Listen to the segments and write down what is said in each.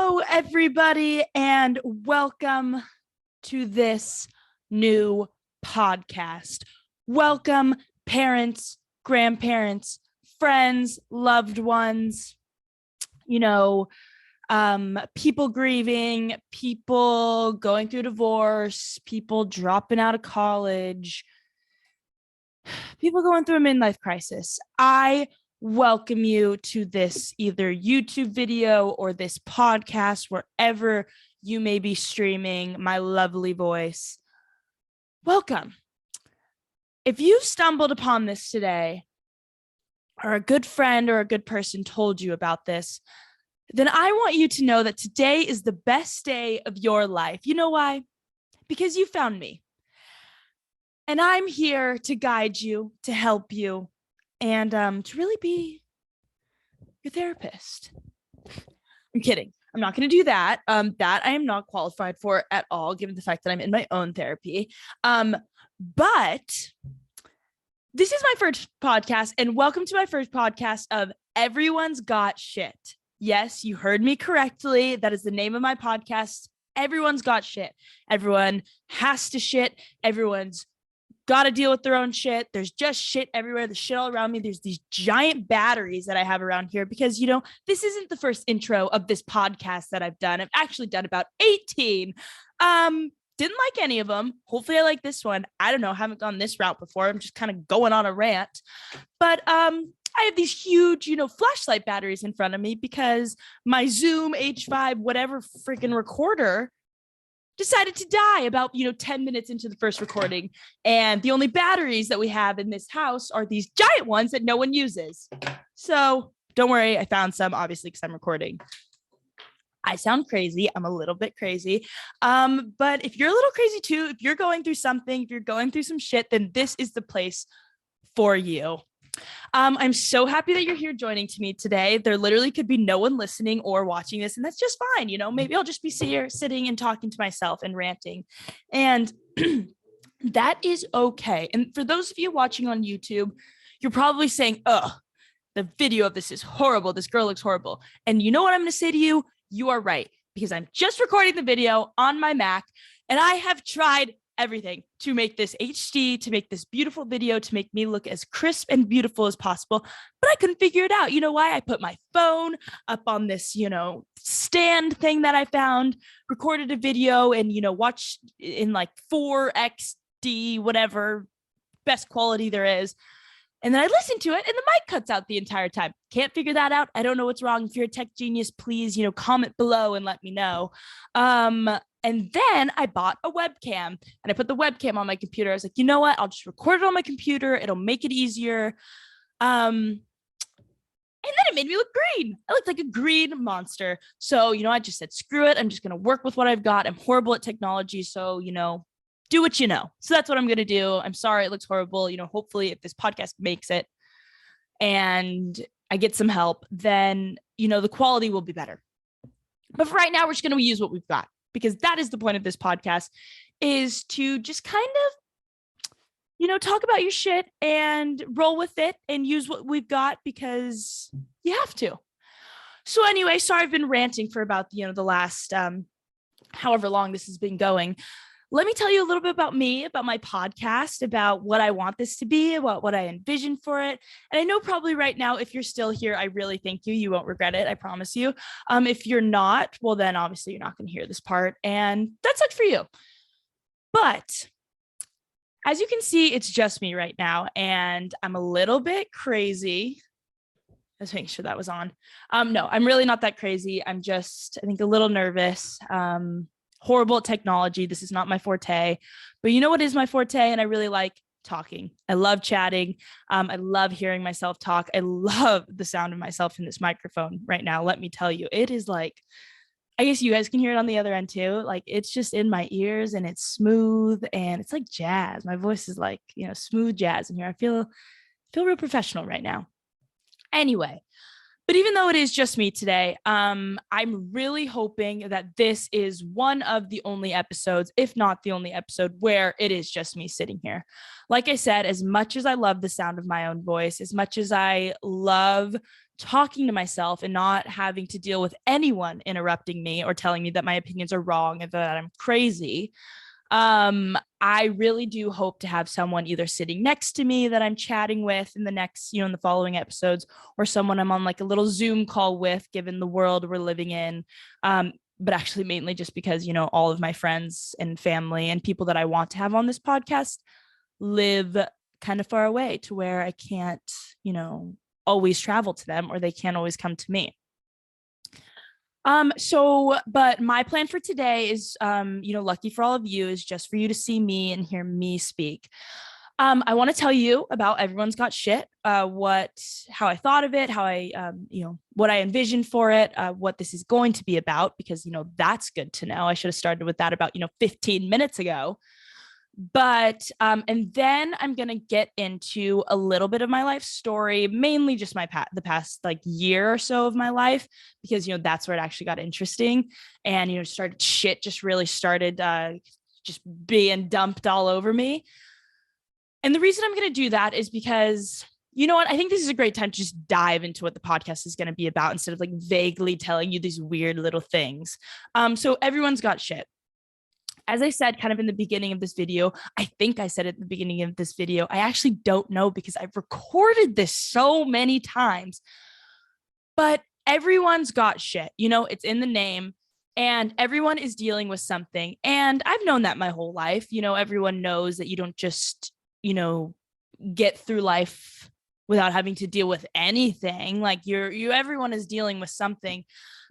Hello, everybody, and welcome to this new podcast. Welcome, parents, grandparents, friends, loved ones, people grieving, people going through divorce, people dropping out of college, people going through a midlife crisis. I welcome you to this either YouTube video or this podcast, wherever you may be streaming my lovely voice. Welcome. If you stumbled upon this today, or a good friend or a good person told you about this, then I want you to know that today is the best day of your life. You know why? Because you found me. And I'm here to guide you, to help you, and to really be your therapist. I'm kidding. I'm not going to do that. That I am not qualified for at all, given the fact that I'm in my own therapy. But this is my first podcast, and welcome to my first podcast of Everyone's Got Shit. Yes, you heard me correctly. That is the name of my podcast. Everyone's got shit. Everyone has to shit. Everyone's got to deal with their own shit. There's just shit everywhere. The shit all around me. There's these giant batteries that I have around here because, this isn't the first intro of this podcast that I've done. I've actually done about 18. Didn't like any of them. Hopefully I like this one. I don't know. I haven't gone this route before. I'm just kind of going on a rant. But I have these huge, flashlight batteries in front of me because my Zoom H5, whatever freaking recorder decided to die about 10 minutes into the first recording, and the only batteries that we have in this house are these giant ones that no one uses. So don't worry, I found some, obviously, because I'm recording. I sound crazy. I'm a little bit crazy, but if you're a little crazy too, if you're going through something, if you're going through some shit, then this is the place for you. I'm so happy that you're here joining me today. There literally could be no one listening or watching this, and that's just fine. Maybe I'll just be here sitting and talking to myself and ranting, and that is okay. And for those of you watching on YouTube, you're probably saying, "Oh, the video of this is horrible. This girl looks horrible." And you know what I'm going to say to you? You are right, because I'm just recording the video on my Mac, and I have tried everything to make this HD, to make this beautiful video, to make me look as crisp and beautiful as possible, but I couldn't figure it out. You know why? I put my phone up on this, stand thing that I found, recorded a video, and, watched in like 4XD, whatever best quality there is. And then I listened to it and the mic cuts out the entire time. Can't figure that out. I don't know what's wrong. If you're a tech genius, please, comment below and let me know. And then I bought a webcam and I put the webcam on my computer. I was like, you know what? I'll just record it on my computer. It'll make it easier. And then it made me look green. I looked like a green monster. So, I just said, screw it. I'm just going to work with what I've got. I'm horrible at technology. So, do what you know. So that's what I'm going to do. I'm sorry it looks horrible. Hopefully if this podcast makes it and I get some help, then, the quality will be better. But for right now, we're just going to use what we've got, because that is the point of this podcast, is to just kind of, talk about your shit and roll with it and use what we've got, because you have to. So anyway, sorry, I've been ranting for about, the last, however long this has been going. Let me tell you a little bit about me, about my podcast, about what I want this to be, about what I envision for it. And I know probably right now, if you're still here, I really thank you. You won't regret it. I promise you. If you're not, well, then obviously you're not going to hear this part, and that sucks for you. But as you can see, it's just me right now, and I'm a little bit crazy. Let's make sure that was on. No, I'm really not that crazy. I'm just, I think, a little nervous. Horrible at technology. This is not my forte, but you know what is my forte? And I really like talking. I love chatting. I love hearing myself talk. I love the sound of myself in this microphone right now. Let me tell you, it is like, I guess you guys can hear it on the other end too. Like, it's just in my ears and it's smooth and it's like jazz. My voice is like, smooth jazz in here. I feel real professional right now. Anyway, but even though it is just me today, I'm really hoping that this is one of the only episodes, if not the only episode, where it is just me sitting here. Like I said, as much as I love the sound of my own voice, as much as I love talking to myself and not having to deal with anyone interrupting me or telling me that my opinions are wrong and that I'm crazy. I really do hope to have someone either sitting next to me that I'm chatting with in the next, in the following episodes, or someone I'm on like a little Zoom call with, given the world we're living in. But actually mainly just because, all of my friends and family and people that I want to have on this podcast live kind of far away to where I can't, always travel to them, or they can't always come to me. But my plan for today is, lucky for all of you, is just for you to see me and hear me speak. I want to tell you about Everyone's Got Shit, how I thought of it, how I, what I envisioned for it, what this is going to be about, because, that's good to know. I should have started with that about, 15 minutes ago. But and then I'm gonna get into a little bit of my life story, mainly just the past like year or so of my life, because that's where it actually got interesting, and really started just being dumped all over me. And the reason I'm gonna do that is because, you know what, I think this is a great time to just dive into what the podcast is going to be about instead of like vaguely telling you these weird little things. So Everyone's Got Shit. As I said kind of in the beginning of this video, I think I said it at the beginning of this video, I actually don't know because I've recorded this so many times, but everyone's got shit, it's in the name, and everyone is dealing with something. And I've known that my whole life, everyone knows that you don't just, get through life without having to deal with anything. Like everyone is dealing with something,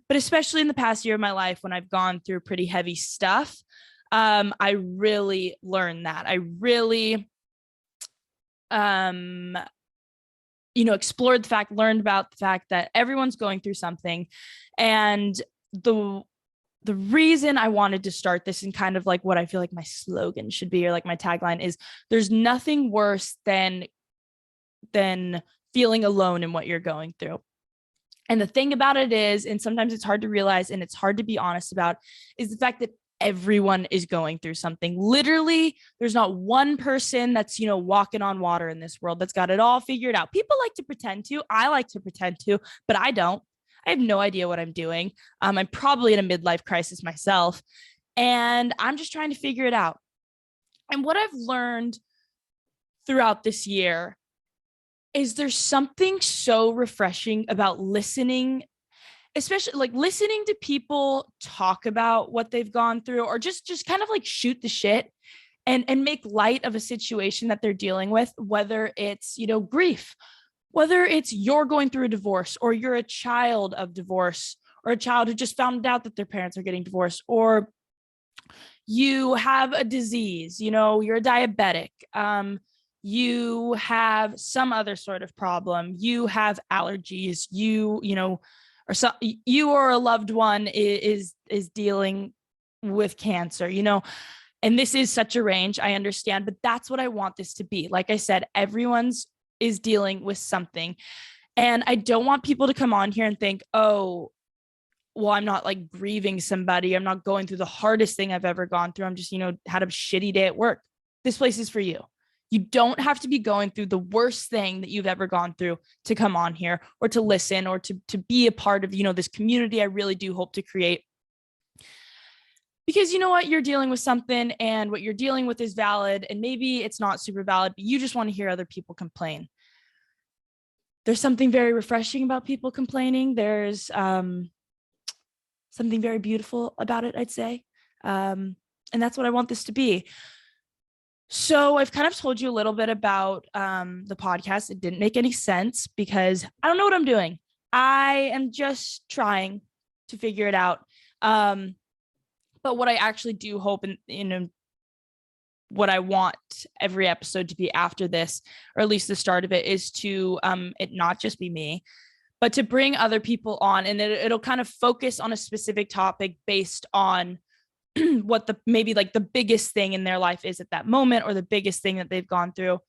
but especially in the past year of my life when I've gone through pretty heavy stuff, I really learned that. I really, learned about the fact that everyone's going through something. And the reason I wanted to start this, and kind of like what I feel like my slogan should be, or like my tagline, is there's nothing worse than feeling alone in what you're going through. And the thing about it is, and sometimes it's hard to realize and it's hard to be honest about, is the fact that everyone is going through something. Literally, there's not one person that's, walking on water in this world that's got it all figured out. People like to pretend to. I like to pretend to, but I don't. I have no idea what I'm doing. I'm probably in a midlife crisis myself, and I'm just trying to figure it out. And what I've learned throughout this year is there's something so refreshing about listening, especially like listening to people talk about what they've gone through, or just kind of like shoot the shit and make light of a situation that they're dealing with, whether it's, grief, whether it's you're going through a divorce, or you're a child of divorce, or a child who just found out that their parents are getting divorced, or you have a disease, you're a diabetic, you have some other sort of problem, you have allergies, or so you or a loved one is dealing with cancer, and this is such a range, I understand, but that's what I want this to be. Like I said, everyone's is dealing with something. And I don't want people to come on here and think, oh, well, I'm not like grieving somebody, I'm not going through the hardest thing I've ever gone through, I'm just, had a shitty day at work. This place is for you. You don't have to be going through the worst thing that you've ever gone through to come on here, or to listen, or to be a part of, this community I really do hope to create. Because you know what, you're dealing with something, and what you're dealing with is valid, and maybe it's not super valid, but you just want to hear other people complain. There's something very refreshing about people complaining. There's something very beautiful about it, I'd say. And that's what I want this to be. So I've kind of told you a little bit about the podcast. It didn't make any sense because I don't know what I'm doing. I am just trying to figure it out. But what I actually do hope, and what I want every episode to be after this, or at least the start of it, is to it not just be me, but to bring other people on, and it'll kind of focus on a specific topic based on what maybe like the biggest thing in their life is at that moment, or the biggest thing that they've gone through.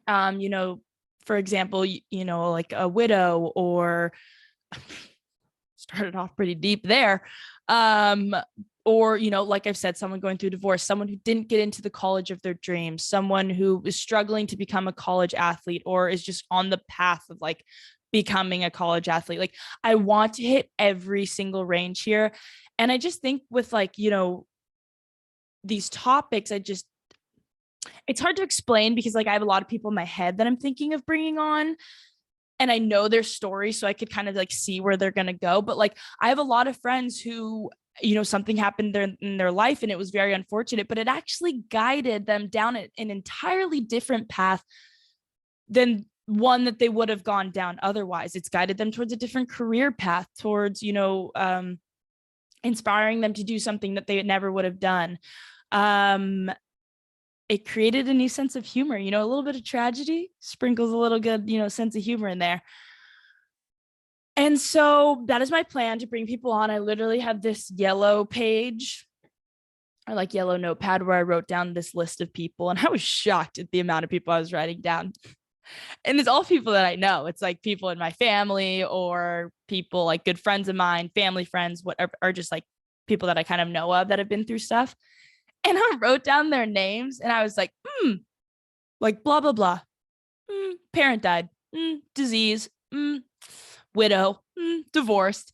For example, like a widow, or started off pretty deep there. Or, like I've said, someone going through divorce, someone who didn't get into the college of their dreams, someone who is struggling to become a college athlete, or is just on the path of like becoming a college athlete. Like I want to hit every single range here. And I just think with like, you know, these topics, it's hard to explain because like I have a lot of people in my head that I'm thinking of bringing on, and I know their story, so I could kind of like see where they're going to go. But like I have a lot of friends who, you know, something happened in their life and it was very unfortunate, but it actually guided them down an entirely different path than one that they would have gone down otherwise. It's guided them towards a different career path, towards, you know, inspiring them to do something that they never would have done. It created a new sense of humor, you know, a little bit of tragedy sprinkles a little good, you know, sense of humor in there. And so that is my plan, to bring people on. I literally have this yellow page, or like yellow notepad, where I wrote down this list of people, and I was shocked at the amount of people I was writing down. And it's all people that I know. It's like people in my family, or people like good friends of mine, family friends, whatever, or just like people that I kind of know of that have been through stuff. And I wrote down their names and I was like, like blah, blah, blah. Parent died, disease, widow, divorced.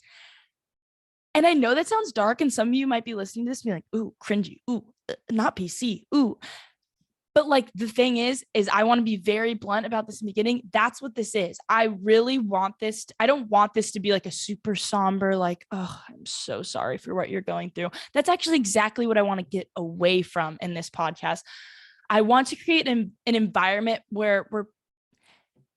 And I know that sounds dark, and some of you might be listening to this and be like, ooh, cringy, ooh, not PC, ooh. But like the thing is I want to be very blunt about this in the beginning. That's what this is. I really want this. I don't want this to be like a super somber, like, oh, I'm so sorry for what you're going through. That's actually exactly what I want to get away from in this podcast. I want to create an environment where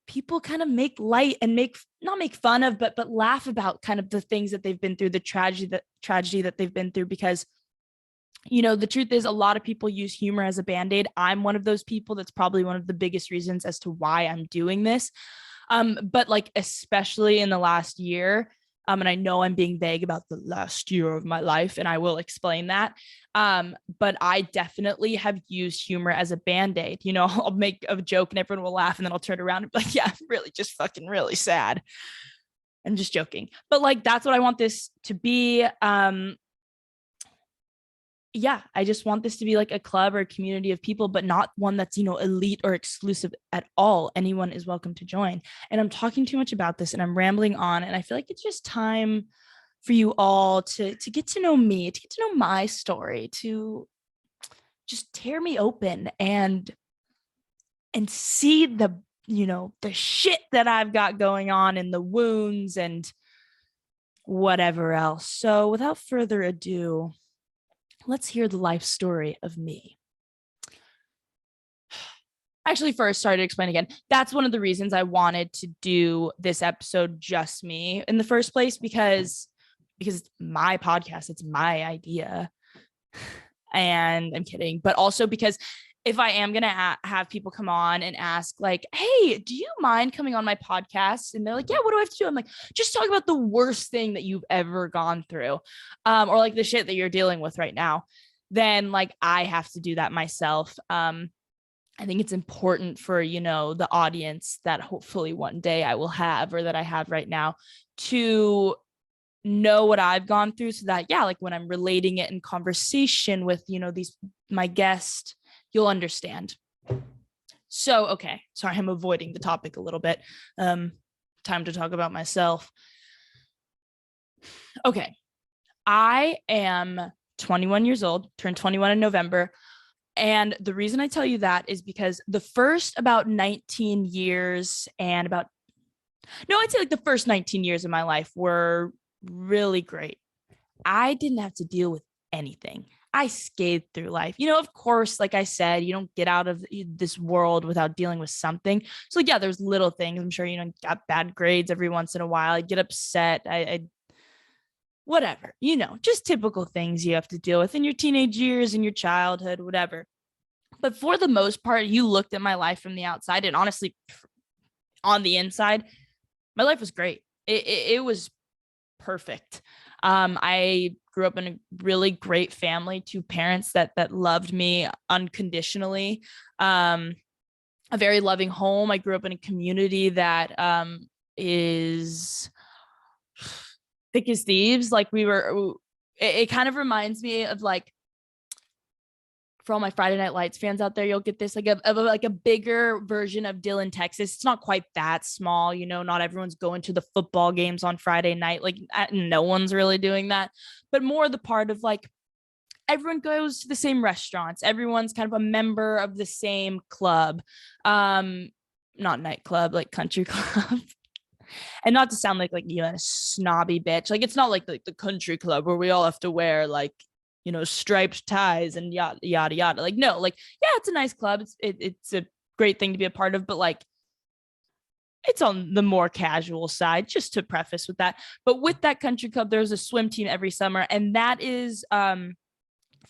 people kind of make light and not make fun of, but laugh about kind of the things that they've been through, the tragedy that they've been through. Because, you know, the truth is a lot of people use humor as a band-aid. I'm one of those people. That's probably one of the biggest reasons as to why I'm doing this. But like, especially in the last year, and I know I'm being vague about the last year of my life, and I will explain that. But I definitely have used humor as a band-aid. You know, I'll make a joke and everyone will laugh, and then I'll turn around and be like, yeah, I'm really just fucking really sad. I'm just joking. But like, that's what I want this to be. Yeah, I just want this to be like a club or a community of people, but not one that's, you know, elite or exclusive at all. Anyone is welcome to join. And I'm talking too much about this and I'm rambling on. And I feel like it's just time for you all to get to know me, to get to know my story, to just tear me open and see the, you know, the shit that I've got going on and the wounds and whatever else. So without further ado, let's hear the life story of me. Actually, first, sorry to explain again. That's one of the reasons I wanted to do this episode just me in the first place, because it's my podcast, it's my idea. And I'm kidding, but also because if I am going to have people come on and ask like, hey, do you mind coming on my podcast? And they're like, yeah, what do I have to do? I'm like, just talk about the worst thing that you've ever gone through, or like the shit that you're dealing with right now. Then like, I have to do that myself. I think it's important for, you know, the audience that hopefully one day I will have, or that I have right now, to know what I've gone through, so that, yeah, like when I'm relating it in conversation with, you know, my guest, you'll understand. So, okay. Sorry, I'm avoiding the topic a little bit. Time to talk about myself. Okay. I am 21 years old, turned 21 in November. And the reason I tell you that is because the first about 19 years I'd say like the first 19 years of my life were really great. I didn't have to deal with anything. I scathed through life. You know, of course, like I said, you don't get out of this world without dealing with something. So yeah, there's little things. I'm sure, you know, got bad grades every once in a while. I get upset. I whatever, you know, just typical things you have to deal with in your teenage years, in your childhood, whatever. But for the most part, you looked at my life from the outside, and honestly, on the inside, my life was great. It was perfect. I grew up in a really great family, two parents that loved me unconditionally. A very loving home. I grew up in a community that is thick as thieves. Like it kind of reminds me of like for all my Friday Night Lights fans out there, you'll get this like a bigger version of Dillon, Texas. It's not quite that small, you know, not everyone's going to the football games on Friday night. Like no one's really doing that, but more the part of like, everyone goes to the same restaurants. Everyone's kind of a member of the same club. Not nightclub, like country club. And not to sound like you know, a snobby bitch. Like it's not like the country club where we all have to wear like, you know, striped ties and yada yada yada. Like no, like yeah, it's a nice club. It's a great thing to be a part of, but like it's on the more casual side, just to preface with that. But with that country club, there's a swim team every summer, and that is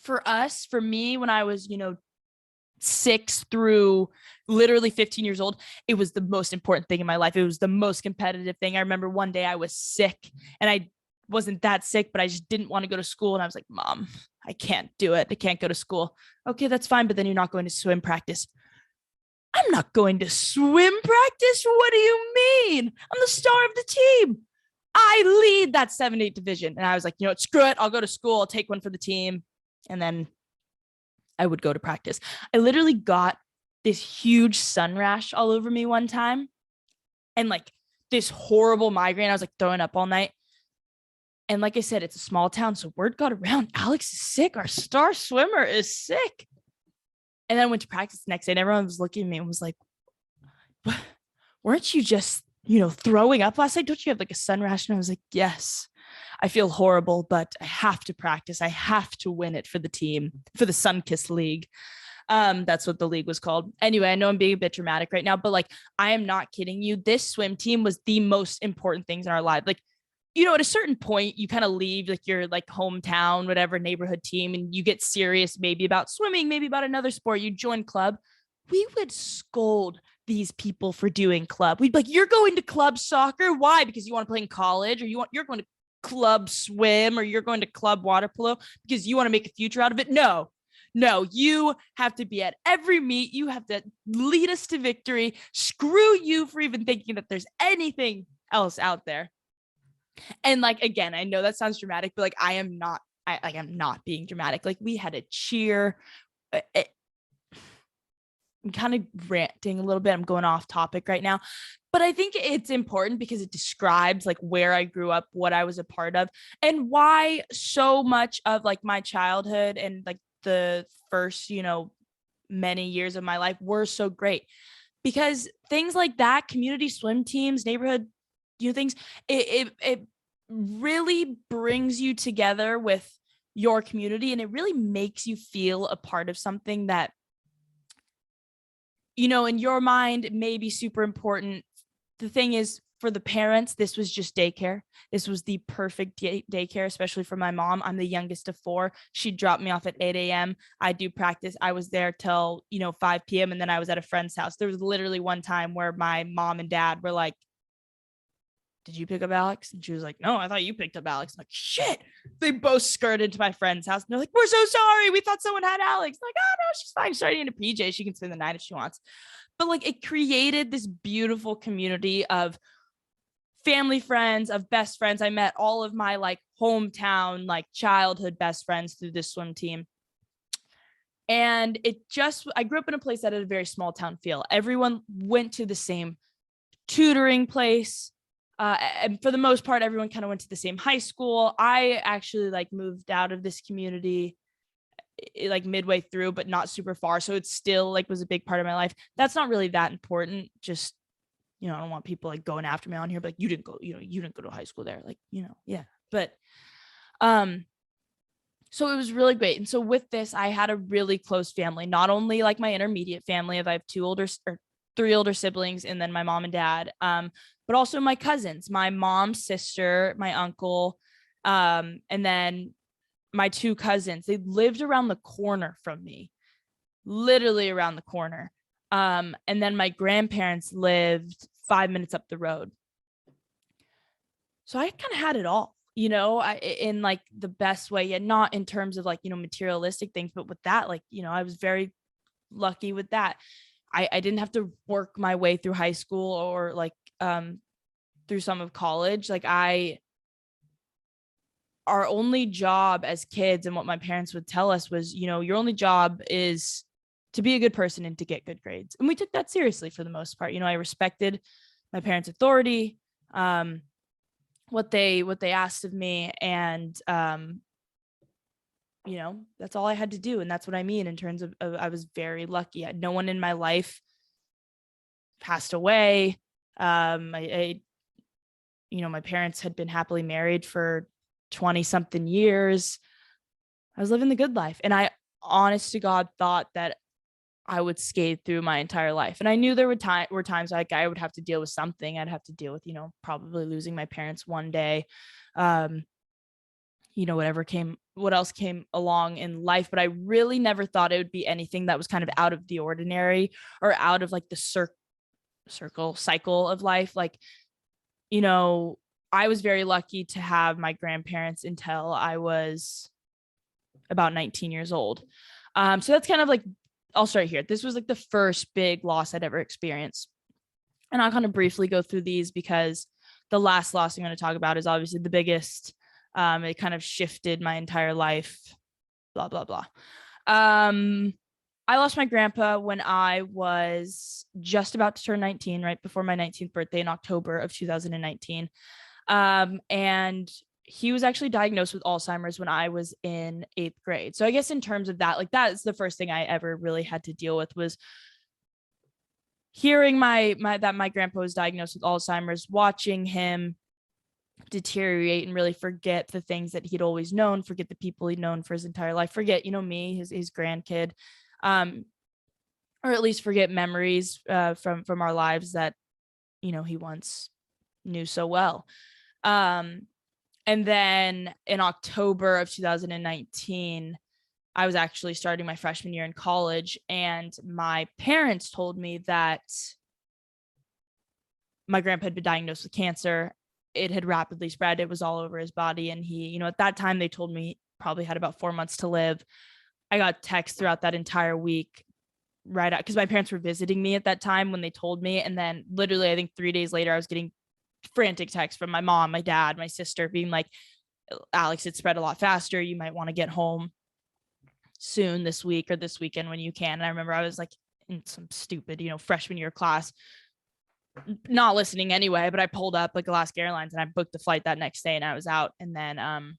for me, when I was, you know, 6 through literally 15 years old, it was the most important thing in my life. It was the most competitive thing. I remember one day I was sick, and I wasn't that sick, but I just didn't want to go to school. And I was like, Mom, I can't do it. I can't go to school. Okay, that's fine. But then you're not going to swim practice. I'm not going to swim practice. What do you mean? I'm the star of the team. I lead that 7-8 division. And I was like, you know what, screw it. I'll go to school. I'll take one for the team. And then I would go to practice. I literally got this huge sun rash all over me one time, and like this horrible migraine. I was like throwing up all night. And like I said, it's a small town, so word got around. Alex is sick. Our star swimmer is sick. And then I went to practice the next day, and everyone was looking at me and was like, what? Weren't you just, you know, throwing up last night? Don't you have like a sun rash? And I was like, yes, I feel horrible, but I have to practice. I have to win it for the team, for the Sunkiss League. That's what the league was called. Anyway, I know I'm being a bit dramatic right now, but like, I am not kidding you. This swim team was the most important things in our life. Like, you know, at a certain point, you kind of leave like your like hometown, whatever neighborhood team, and you get serious, maybe about swimming, maybe about another sport. You join club. We would scold these people for doing club. We'd be like, you're going to club soccer. Why? Because you want to play in college, or you're going to club swim, or you're going to club water polo because you want to make a future out of it. No, you have to be at every meet. You have to lead us to victory. Screw you for even thinking that there's anything else out there. And like, again, I know that sounds dramatic, but like, I'm not being dramatic. Like, we had a cheer. I'm kind of ranting a little bit. I'm going off topic right now, but I think it's important because it describes like where I grew up, what I was a part of, and why so much of like my childhood and like the first, you know, many years of my life were so great. Because things like that, community swim teams, neighborhood, you know, things, it really brings you together with your community, and it really makes you feel a part of something that, you know, in your mind may be super important. The thing is, for the parents, this was just daycare. This was the perfect daycare, especially for my mom. I'm the youngest of 4. She dropped me off at 8 a.m. I do practice. I was there till, you know, 5 p.m. And then I was at a friend's house. There was literally one time where my mom and dad were like, did you pick up Alex? And she was like, no, I thought you picked up Alex. I'm like, shit. They both skirted to my friend's house. And they're like, we're so sorry. We thought someone had Alex. I'm like, oh, no, she's fine. She's already in a PJ. She can spend the night if she wants. But like, it created this beautiful community of family friends, of best friends. I met all of my like hometown, like childhood best friends through this swim team. And I grew up in a place that had a very small town feel. Everyone went to the same tutoring place. And for the most part, everyone kind of went to the same high school. I actually like moved out of this community like midway through, but not super far. So it still like was a big part of my life. That's not really that important. Just, you know, I don't want people like going after me on here, but like, you didn't go to high school there. Like, you know, yeah. But, so it was really great. And so with this, I had a really close family, not only like my intermediate family of I have 3 older siblings, and then my mom and dad, but also my cousins, my mom's sister, my uncle, and then my 2 cousins. They lived around the corner from me, literally around the corner. And then my grandparents lived 5 minutes up the road. So I kind of had it all, you know, in like the best way, and not in terms of like, you know, materialistic things, but with that, like, you know, I was very lucky with that. I didn't have to work my way through high school or like through some of college. Like I our only job as kids, and what my parents would tell us was, your only job is to be a good person and to get good grades. And we took that seriously for the most part. I respected my parents' authority, what they asked of me. And, that's all I had to do. And that's what I mean in terms of I was very lucky. No one in my life passed away. My parents had been happily married for 20 something years. I was living the good life. And I, honest to God, thought that I would skate through my entire life. And I knew there were times like I would have to deal with something. I'd have to deal with, probably losing my parents one day. What else came along in life. But I really never thought it would be anything that was kind of out of the ordinary or out of like the cycle of life. Like, I was very lucky to have my grandparents until I was about 19 years old. So that's kind of like, I'll start here. This was like the first big loss I'd ever experienced. And I'll kind of briefly go through these because the last loss I'm going to talk about is obviously the biggest. It kind of shifted my entire life, blah, blah, blah. I lost my grandpa when I was just about to turn 19, right before my 19th birthday in October of 2019. And he was actually diagnosed with Alzheimer's when I was in 8th grade. So I guess in terms of that, like that's the first thing I ever really had to deal with was hearing that my grandpa was diagnosed with Alzheimer's, watching him deteriorate and really forget the things that he'd always known, forget the people he'd known for his entire life, forget, me, his grandkid, or at least forget memories from our lives that, he once knew so well. And then in October of 2019, I was actually starting my freshman year in college, and my parents told me that my grandpa had been diagnosed with cancer. It had rapidly spread. It was all over his body. And he, at that time they told me probably had about 4 months to live. I got texts throughout that entire week right out because my parents were visiting me at that time when they told me. And then literally, I think 3 days later, I was getting frantic texts from my mom, my dad, my sister being like, Alex, it spread a lot faster. You might want to get home soon this week or this weekend when you can. And I remember I was like in some stupid, freshman year class, not listening anyway, but I pulled up like Alaska Airlines and I booked the flight that next day and I was out. And then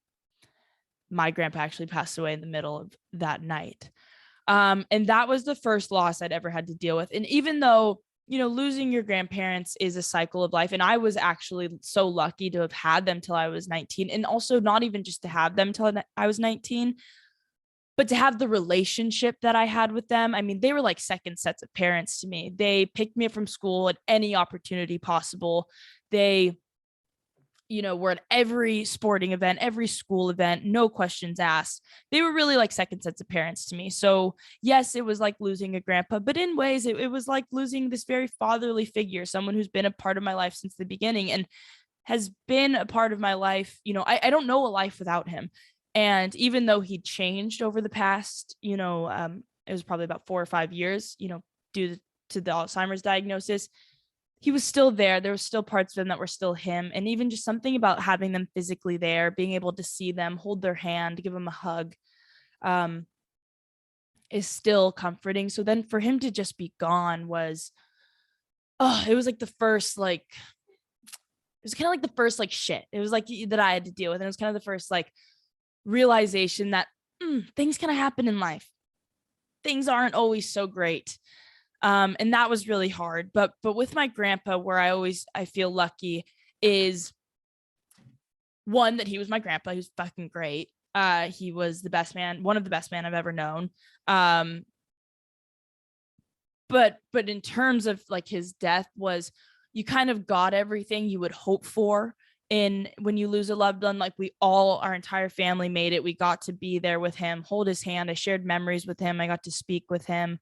my grandpa actually passed away in the middle of that night. And that was the first loss I'd ever had to deal with. And even though, losing your grandparents is a cycle of life. And I was actually so lucky to have had them till I was 19. And also not even just to have them till I was 19, but to have the relationship that I had with them. I mean, they were like second sets of parents to me. They picked me up from school at any opportunity possible. They, were at every sporting event, every school event, no questions asked. They were really like second sets of parents to me. So yes, it was like losing a grandpa, but in ways it was like losing this very fatherly figure, someone who's been a part of my life since the beginning and has been a part of my life. I don't know a life without him. And even though he changed over the past, it was probably about 4 or 5 years, due to the Alzheimer's diagnosis, he was still there. There were still parts of him that were still him. And even just something about having them physically there, being able to see them, hold their hand, give them a hug, is still comforting. So then for him to just be gone was, it was like the first, like, it was kind of like the first, like, shit. It was like that I had to deal with. And it was kind of the first, like, realization that things kind of happen in life. Things aren't always so great. And that was really hard. But with my grandpa, where I feel lucky is one, that he was my grandpa. He was fucking great. He was the best man, one of the best men I've ever known. But in terms of like his death was, you kind of got everything you would hope for in when you lose a loved one. Like our entire family made it. We got to be there with him, hold his hand. I shared memories with him. I got to speak with him.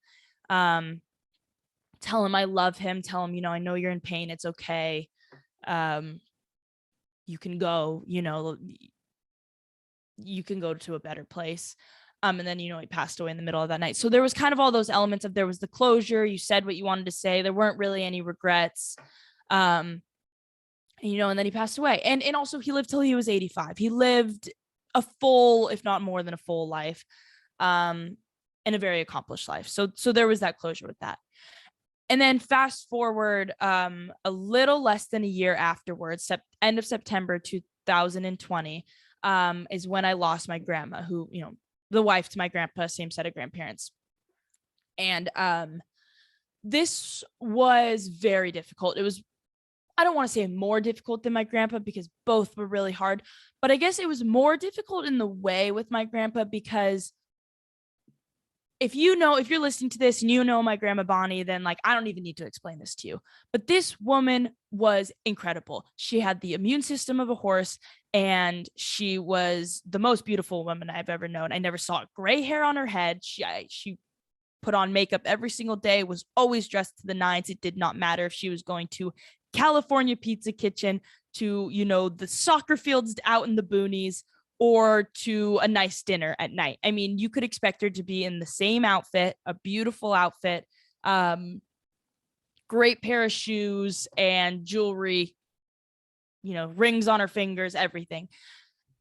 Tell him I love him, tell him, I know you're in pain. It's okay. You can go, you can go to a better place. And then, he passed away in the middle of that night. So there was kind of all those elements of, there was the closure. You said what you wanted to say. There weren't really any regrets. And then he passed away. And also he lived till he was 85. He lived a full, if not more than a full life, and a very accomplished life. So there was that closure with that. And then fast forward a little less than a year afterwards, end of September 2020, is when I lost my grandma, who, the wife to my grandpa, same set of grandparents. And this was very difficult. It was, I don't want to say more difficult than my grandpa because both were really hard, but I guess it was more difficult in the way with my grandpa because if you're listening to this and you know my grandma Bonnie, then like, I don't even need to explain this to you. But this woman was incredible. She had the immune system of a horse and she was the most beautiful woman I've ever known. I never saw gray hair on her head. She put on makeup every single day, was always dressed to the nines. It did not matter if she was going to California Pizza Kitchen, to, the soccer fields out in the boonies, or to a nice dinner at night. I mean, you could expect her to be in the same outfit, a beautiful outfit, great pair of shoes and jewelry, rings on her fingers, everything.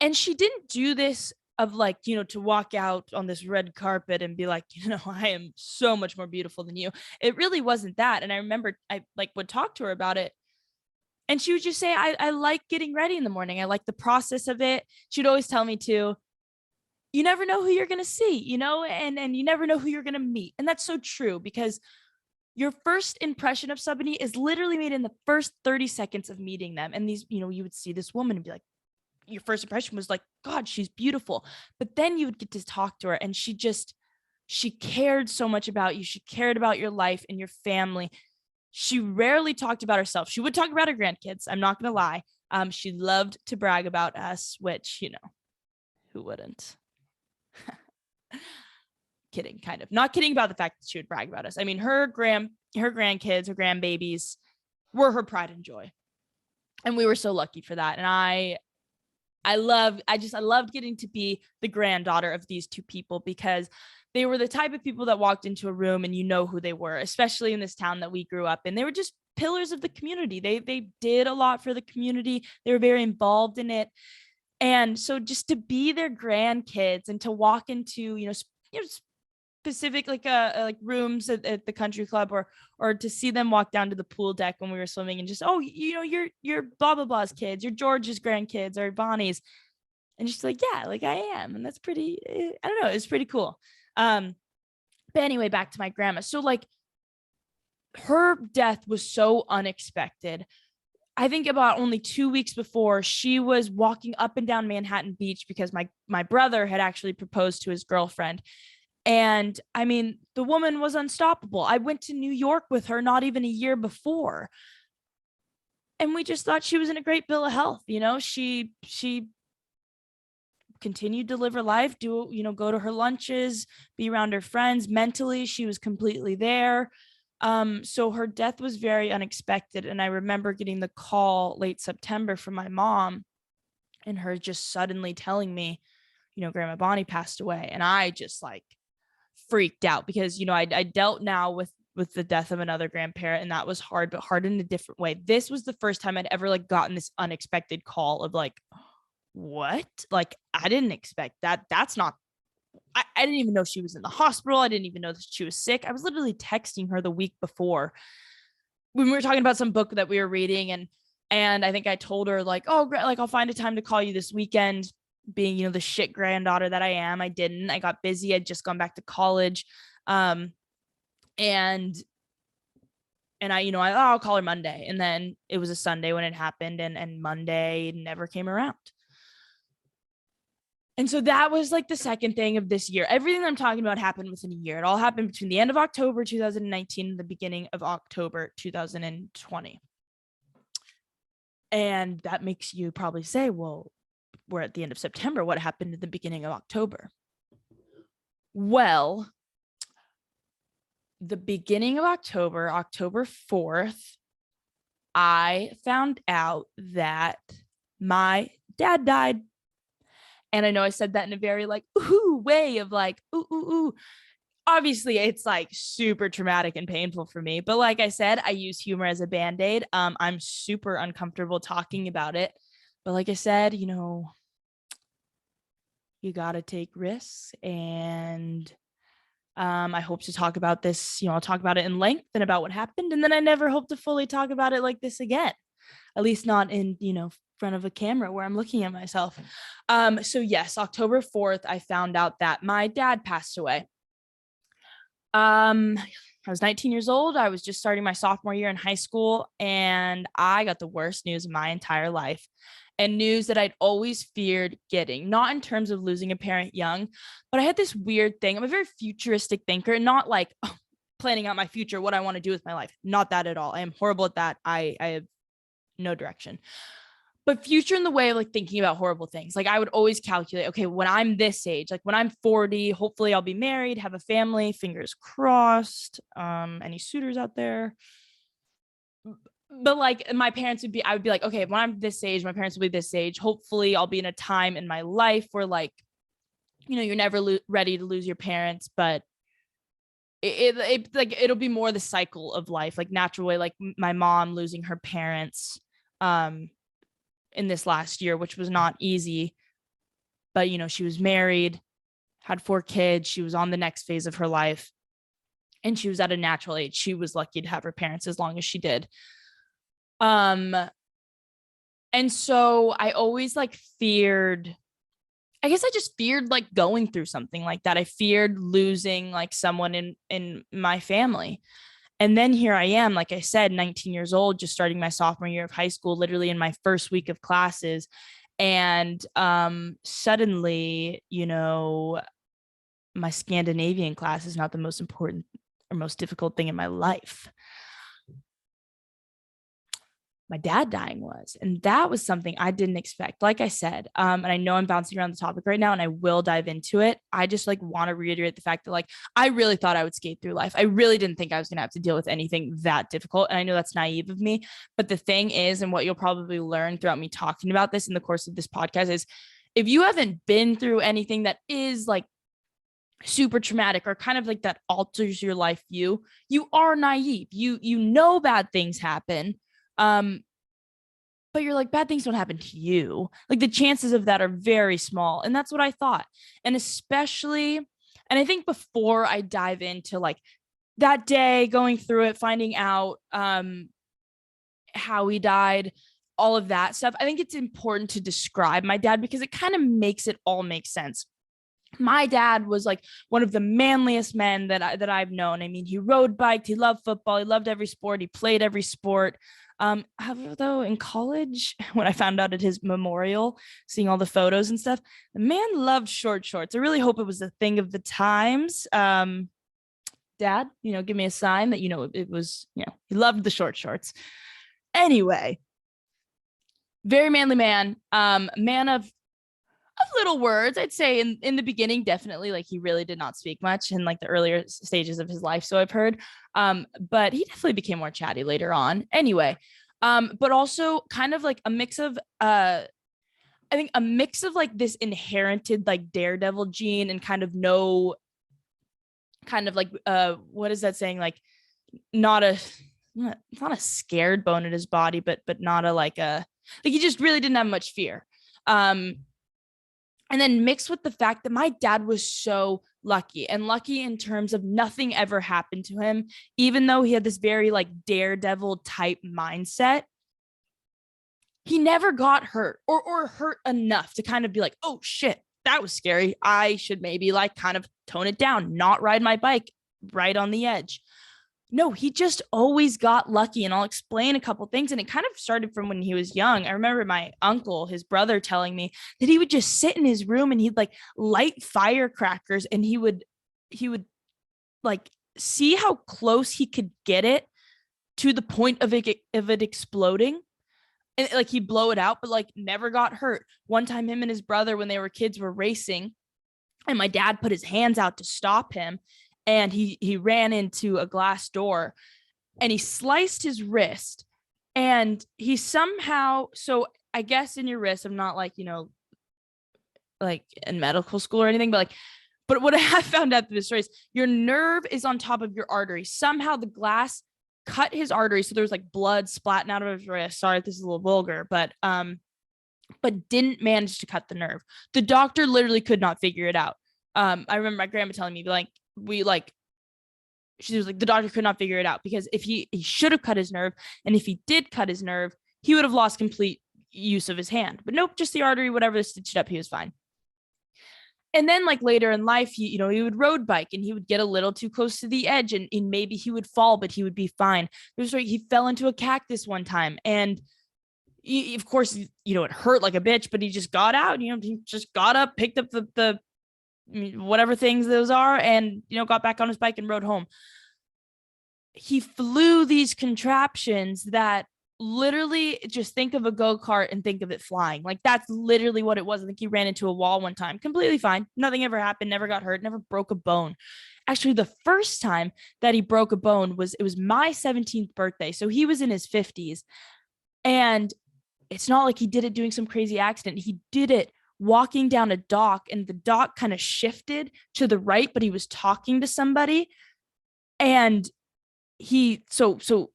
And she didn't do this of like, to walk out on this red carpet and be like, I am so much more beautiful than you. It really wasn't that. And I remember I like would talk to her about it. And she would just say, I like getting ready in the morning. I like the process of it. She'd always tell me to, you never know who you're going to see, and you never know who you're going to meet. And that's so true because your first impression of somebody is literally made in the first 30 seconds of meeting them. And these, you would see this woman and be like, your first impression was like, God, she's beautiful. But then you would get to talk to her and she cared so much about you. She cared about your life and your family. She rarely talked about herself. She would talk about her grandkids. I'm not going to lie. She loved to brag about us, which, who wouldn't? Kidding, kind of. Not kidding about the fact that she would brag about us. I mean, her grandkids, her grandbabies were her pride and joy. And we were so lucky for that. And I loved getting to be the granddaughter of these two people because they were the type of people that walked into a room and who they were, especially in this town that we grew up in. They were just pillars of the community. They did a lot for the community. They were very involved in it. And so just to be their grandkids and to walk into, specific like rooms at the country club or to see them walk down to the pool deck when we were swimming and just, you're blah, blah, blah's kids, you're George's grandkids or Bonnie's. And just like, yeah, like I am. And that's pretty, I don't know. It's pretty cool. But anyway, back to my grandma. So like her death was so unexpected. I think about only 2 weeks before, she was walking up and down Manhattan Beach because my brother had actually proposed to his girlfriend. And I mean, the woman was unstoppable. I went to New York with her not even a year before. And we just thought she was in a great bill of health. She continued to live her life, go to her lunches, be around her friends. Mentally, she was completely there. So her death was very unexpected. And I remember getting the call late September from my mom and her just suddenly telling me, Grandma Bonnie passed away. And I just like freaked out because, I dealt now with the death of another grandparent and that was hard, but hard in a different way. This was the first time I'd ever like gotten this unexpected call of like, what? Like, I didn't expect that. That's not, I didn't even know she was in the hospital. I didn't even know that she was sick. I was literally texting her the week before when we were talking about some book that we were reading. And I think I told her like, oh, like I'll find a time to call you this weekend, being, the shit granddaughter that I am. I didn't, I got busy. I'd just gone back to college. And I'll call her Monday. And then it was a Sunday when it happened and Monday never came around. And so that was like the second thing of this year. Everything I'm talking about happened within a year. It all happened between the end of October 2019 and the beginning of October 2020. And that makes you probably say, well, we're at the end of September. What happened at the beginning of October? Well, the beginning of October, October 4th, I found out that my dad died. And I know I said that in a very like, ooh, way of like, ooh, ooh, ooh. Obviously, it's like super traumatic and painful for me. But like I said, I use humor as a Band-Aid. I'm super uncomfortable talking about it. But like I said, you got to take risks. And I hope to talk about this, I'll talk about it in length and about what happened. And then I never hope to fully talk about it like this again, at least not in, front of a camera where I'm looking at myself. So yes, October 4th, I found out that my dad passed away. I was 19 years old. I was just starting my sophomore year in high school, and I got the worst news of my entire life, and news that I'd always feared getting, not in terms of losing a parent young, but I had this weird thing. I'm a very futuristic thinker, and not like planning out my future, what I want to do with my life. Not that at all. I am horrible at that. I have no direction. But future in the way of like thinking about horrible things. Like I would always calculate, okay, when I'm this age, like when I'm 40, hopefully I'll be married, have a family, fingers crossed. Any suitors out there? But like my parents would be, I would be like, okay, when I'm this age, my parents will be this age. Hopefully I'll be in a time in my life where like, you're never ready to lose your parents, but it like, it'll be more the cycle of life, like natural way, like my mom losing her parents, in this last year, which was not easy, but she was married, had 4 kids. She was on the next phase of her life, and she was at a natural age. She was lucky to have her parents as long as she did. And so I always like feared, I guess I just feared like going through something like that. I feared losing like someone in my family. And then here I am, like I said, 19 years old, just starting my sophomore year of high school, literally in my first week of classes. And suddenly, my Scandinavian class is not the most important or most difficult thing in my life. My dad dying was. And that was something I didn't expect. Like I said, and I know I'm bouncing around the topic right now, and I will dive into it. I just like want to reiterate the fact that like I really thought I would skate through life. I really didn't think I was going to have to deal with anything that difficult. And I know that's naive of me. But the thing is, and what you'll probably learn throughout me talking about this in the course of this podcast is, if you haven't been through anything that is like super traumatic or kind of like that alters your life view, you are naive. You know bad things happen. But you're like, bad things don't happen to you. Like the chances of that are very small. And that's what I thought. And especially, and I think before I dive into like that day, going through it, finding out how he died, all of that stuff, I think it's important to describe my dad because it kind of makes it all make sense. My dad was like one of the manliest men that I've known. I mean, he rode biked, he loved football, he loved every sport, he played every sport. However, though, in college, when I found out at his memorial, seeing all the photos and stuff, the man loved short shorts. I really hope it was a thing of the times. Dad, give me a sign that, it was, he loved the short shorts. Anyway, very manly man, man of little words. I'd say in the beginning, definitely, like he really did not speak much in like the earlier stages of his life. So I've heard, but he definitely became more chatty later on. Anyway, but also kind of like a mix of, I think a mix of like this inherited like daredevil gene and kind of no, kind of like, what is that saying? Like not a scared bone in his body, but not a, like he just really didn't have much fear. And then mixed with the fact that my dad was so lucky in terms of nothing ever happened to him, even though he had this very like daredevil type mindset. He never got hurt or hurt enough to kind of be like, oh shit, that was scary. I should maybe like kind of tone it down, not ride my bike right on the edge. No, he just always got lucky. And I'll explain a couple things. And it kind of started from when he was young. I remember my uncle, his brother, telling me that he would just sit in his room and he'd like light firecrackers and he would like see how close he could get it to the point of it exploding. And like he'd blow it out, but like never got hurt. One time him and his brother, when they were kids, were racing and my dad put his hands out to stop him. And he ran into a glass door and he sliced his wrist and he somehow, so I guess in your wrist, I'm not like, like in medical school or anything, but what I have found out through the story is your nerve is on top of your artery. Somehow the glass cut his artery. So there was like blood splatting out of his wrist. Sorry if this is a little vulgar, but but didn't manage to cut the nerve. The doctor literally could not figure it out. I remember my grandma telling me, like, she was like, the doctor could not figure it out, because if he should have cut his nerve, and if he did cut his nerve, he would have lost complete use of his hand. But nope, just the artery, whatever, stitched up, he was fine. And then, like, later in life, he would road bike, and he would get a little too close to the edge, and maybe he would fall, but he would be fine. He fell into a cactus one time, and of course, it hurt like a bitch, but he just got out. He just got up, picked up the whatever things those are, and got back on his bike and rode home. He flew these contraptions that literally, just think of a go-kart and think of it flying. Like, that's literally what it was. I think he ran into a wall one time, completely fine. Nothing ever happened, never got hurt, never broke a bone. Actually, the first time that he broke a bone was my 17th birthday. So he was in his 50s. And it's not like he did it doing some crazy accident. He did it walking down a dock, and the dock kind of shifted to the right, but he was talking to somebody. And he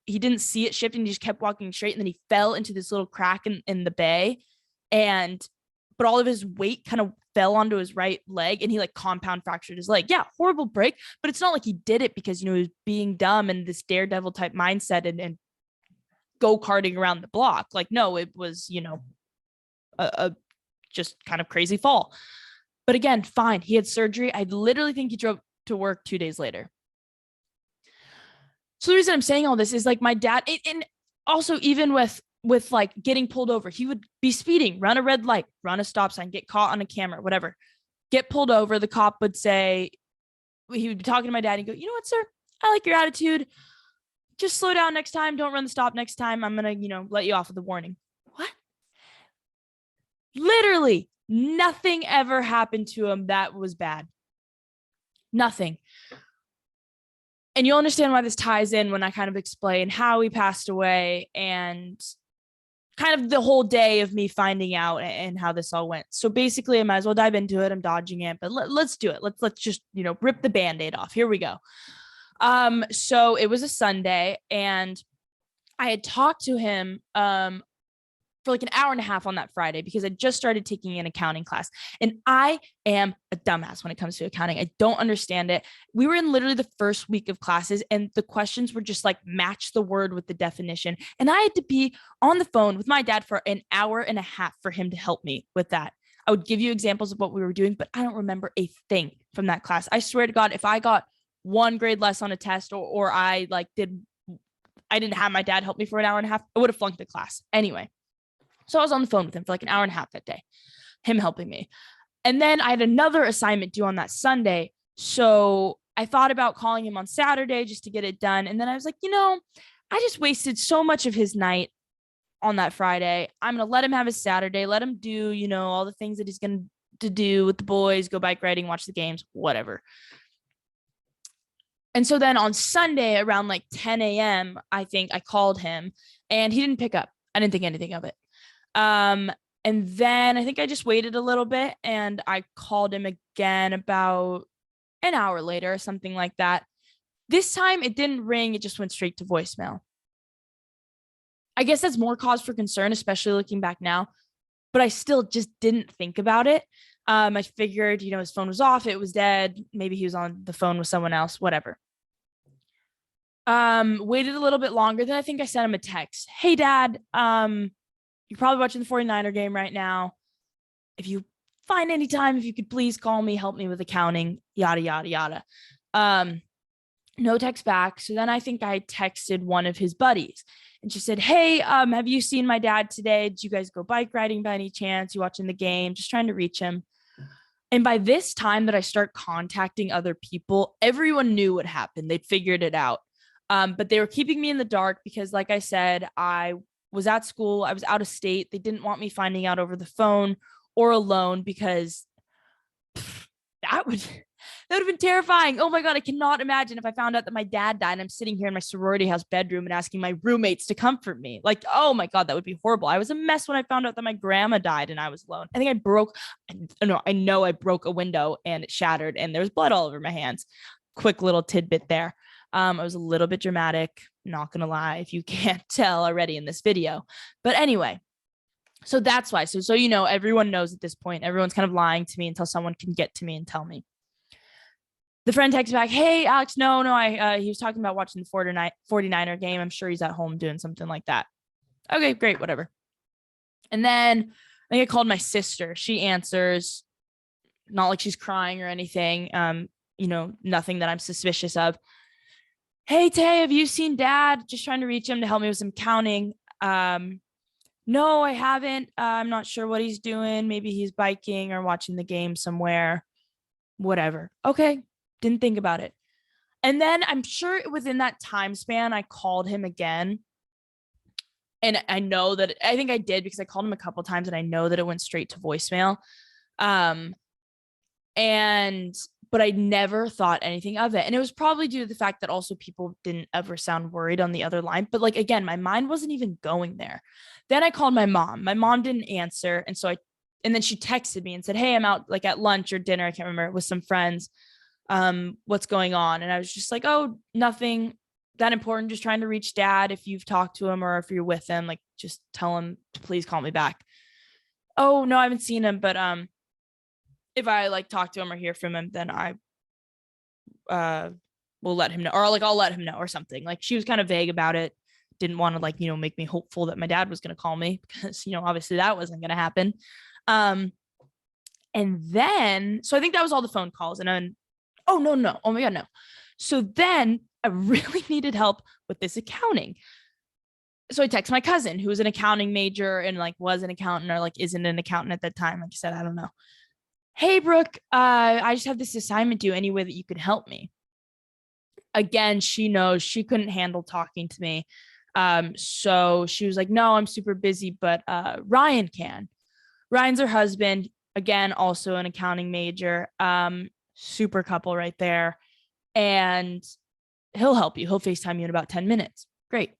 didn't see it shifting. He just kept walking straight, and then he fell into this little crack in the bay, but all of his weight kind of fell onto his right leg, and he like compound fractured his leg. Yeah, horrible break, but it's not like he did it because he was being dumb and this daredevil type mindset and go-karting around the block. Like, no, it was a just kind of crazy fall. But again, fine, he had surgery. I literally think he drove to work 2 days later. So the reason I'm saying all this is, like, my dad, and also even with like getting pulled over, he would be speeding, run a red light, run a stop sign, get caught on a camera, whatever, get pulled over. The cop would say, he would be talking to my dad and go, "You know what, sir? I like your attitude. Just slow down next time. Don't run the stop next time. I'm going to, let you off with a warning." What? Literally nothing ever happened to him that was bad. Nothing. And you'll understand why this ties in when I kind of explain how he passed away and kind of the whole day of me finding out and how this all went. So basically, I might as well dive into it. I'm dodging it, but let's do it. Let's just, rip the Band-Aid off. Here we go. So it was a Sunday, and I had talked to him for like an hour and a half on that Friday, because I just started taking an accounting class, and I am a dumbass when it comes to accounting. I don't understand it. We were in literally the first week of classes, and the questions were just like match the word with the definition. And I had to be on the phone with my dad for an hour and a half for him to help me with that. I would give you examples of what we were doing, but I don't remember a thing from that class. I swear to God, if I got one grade less on a test, or I didn't have my dad help me for an hour and a half, I would have flunked the class. Anyway. So I was on the phone with him for like an hour and a half that day, him helping me. And then I had another assignment due on that Sunday. So I thought about calling him on Saturday just to get it done. And then I was like, I just wasted so much of his night on that Friday. I'm going to let him have his Saturday, let him do, all the things that he's going to do with the boys, go bike riding, watch the games, whatever. And so then on Sunday around like 10 a.m., I think I called him, and he didn't pick up. I didn't think anything of it. And then I think I just waited a little bit, and I called him again about an hour later, something like that. This time it didn't ring. It just went straight to voicemail. I guess that's more cause for concern, especially looking back now, but I still just didn't think about it. I figured, his phone was off. It was dead. Maybe he was on the phone with someone else, whatever. Waited a little bit longer. Then I think I sent him a text. "Hey, Dad, you're probably watching the 49er game right now. If you find any time, if you could please call me, help me with accounting, yada, yada, yada." No text back. So then I think I texted one of his buddies, and she said, "Hey, have you seen my dad today? Did you guys go bike riding by any chance? You watching the game? Just trying to reach him." And by this time that I start contacting other people, everyone knew what happened. They'd figured it out. But they were keeping me in the dark because, like I said, I was at school. I was out of state. They didn't want me finding out over the phone or alone, because that would have been terrifying. Oh my God, I cannot imagine if I found out that my dad died and I'm sitting here in my sorority house bedroom and asking my roommates to comfort me. Like, oh my God, that would be horrible. I was a mess when I found out that my grandma died and I was alone. I think I know I broke a window and it shattered and there was blood all over my hands. Quick little tidbit there. I was a little bit dramatic, not gonna lie, if you can't tell already in this video. But anyway, So that's why. So everyone knows at this point. Everyone's kind of lying to me until someone can get to me and tell me. The friend texts back, "Hey, Alex, no, he was talking about watching the 49er game. I'm sure he's at home doing something like that." Okay, great, whatever. And then I think I called my sister. She answers, not like she's crying or anything. Nothing that I'm suspicious of. "Hey, Tay, have you seen Dad? Just trying to reach him to help me with some counting." No, I haven't. I'm not sure what he's doing. Maybe he's biking or watching the game somewhere. Whatever. Okay. Didn't think about it. And then I'm sure within that time span, I called him again. And I think I did because I called him a couple times and I know that it went straight to voicemail. Um, but I never thought anything of it. And it was probably due to the fact that also people didn't ever sound worried on the other line. But like, again, my mind wasn't even going there. Then I called my mom. My mom didn't answer. And then she texted me and said, "Hey, I'm out like at lunch or dinner. I can't remember, with some friends. What's going on?" And I was just like, "Oh, nothing that important. Just trying to reach Dad. If you've talked to him or if you're with him, like just tell him to please call me back." "Oh, no, I haven't seen him, but if I like talk to him or hear from him, then I will let him know, or like I'll let him know or something." Like she was kind of vague about it. Didn't want to like, make me hopeful that my dad was going to call me because, obviously that wasn't going to happen. And then, so I think that was all the phone calls. And then, oh, no. Oh my God, no. So then I really needed help with this accounting. So I text my cousin who was an accounting major and like was an accountant or like isn't an accountant at that time. Like I said, I don't know. "Hey, Brooke, I just have this assignment due. Any way that you could help me?" Again, she knows she couldn't handle talking to me. So she was like, "No, I'm super busy, but Ryan can." Ryan's her husband, again, also an accounting major. Super couple right there. And he'll help you. He'll FaceTime you in about 10 minutes. Great.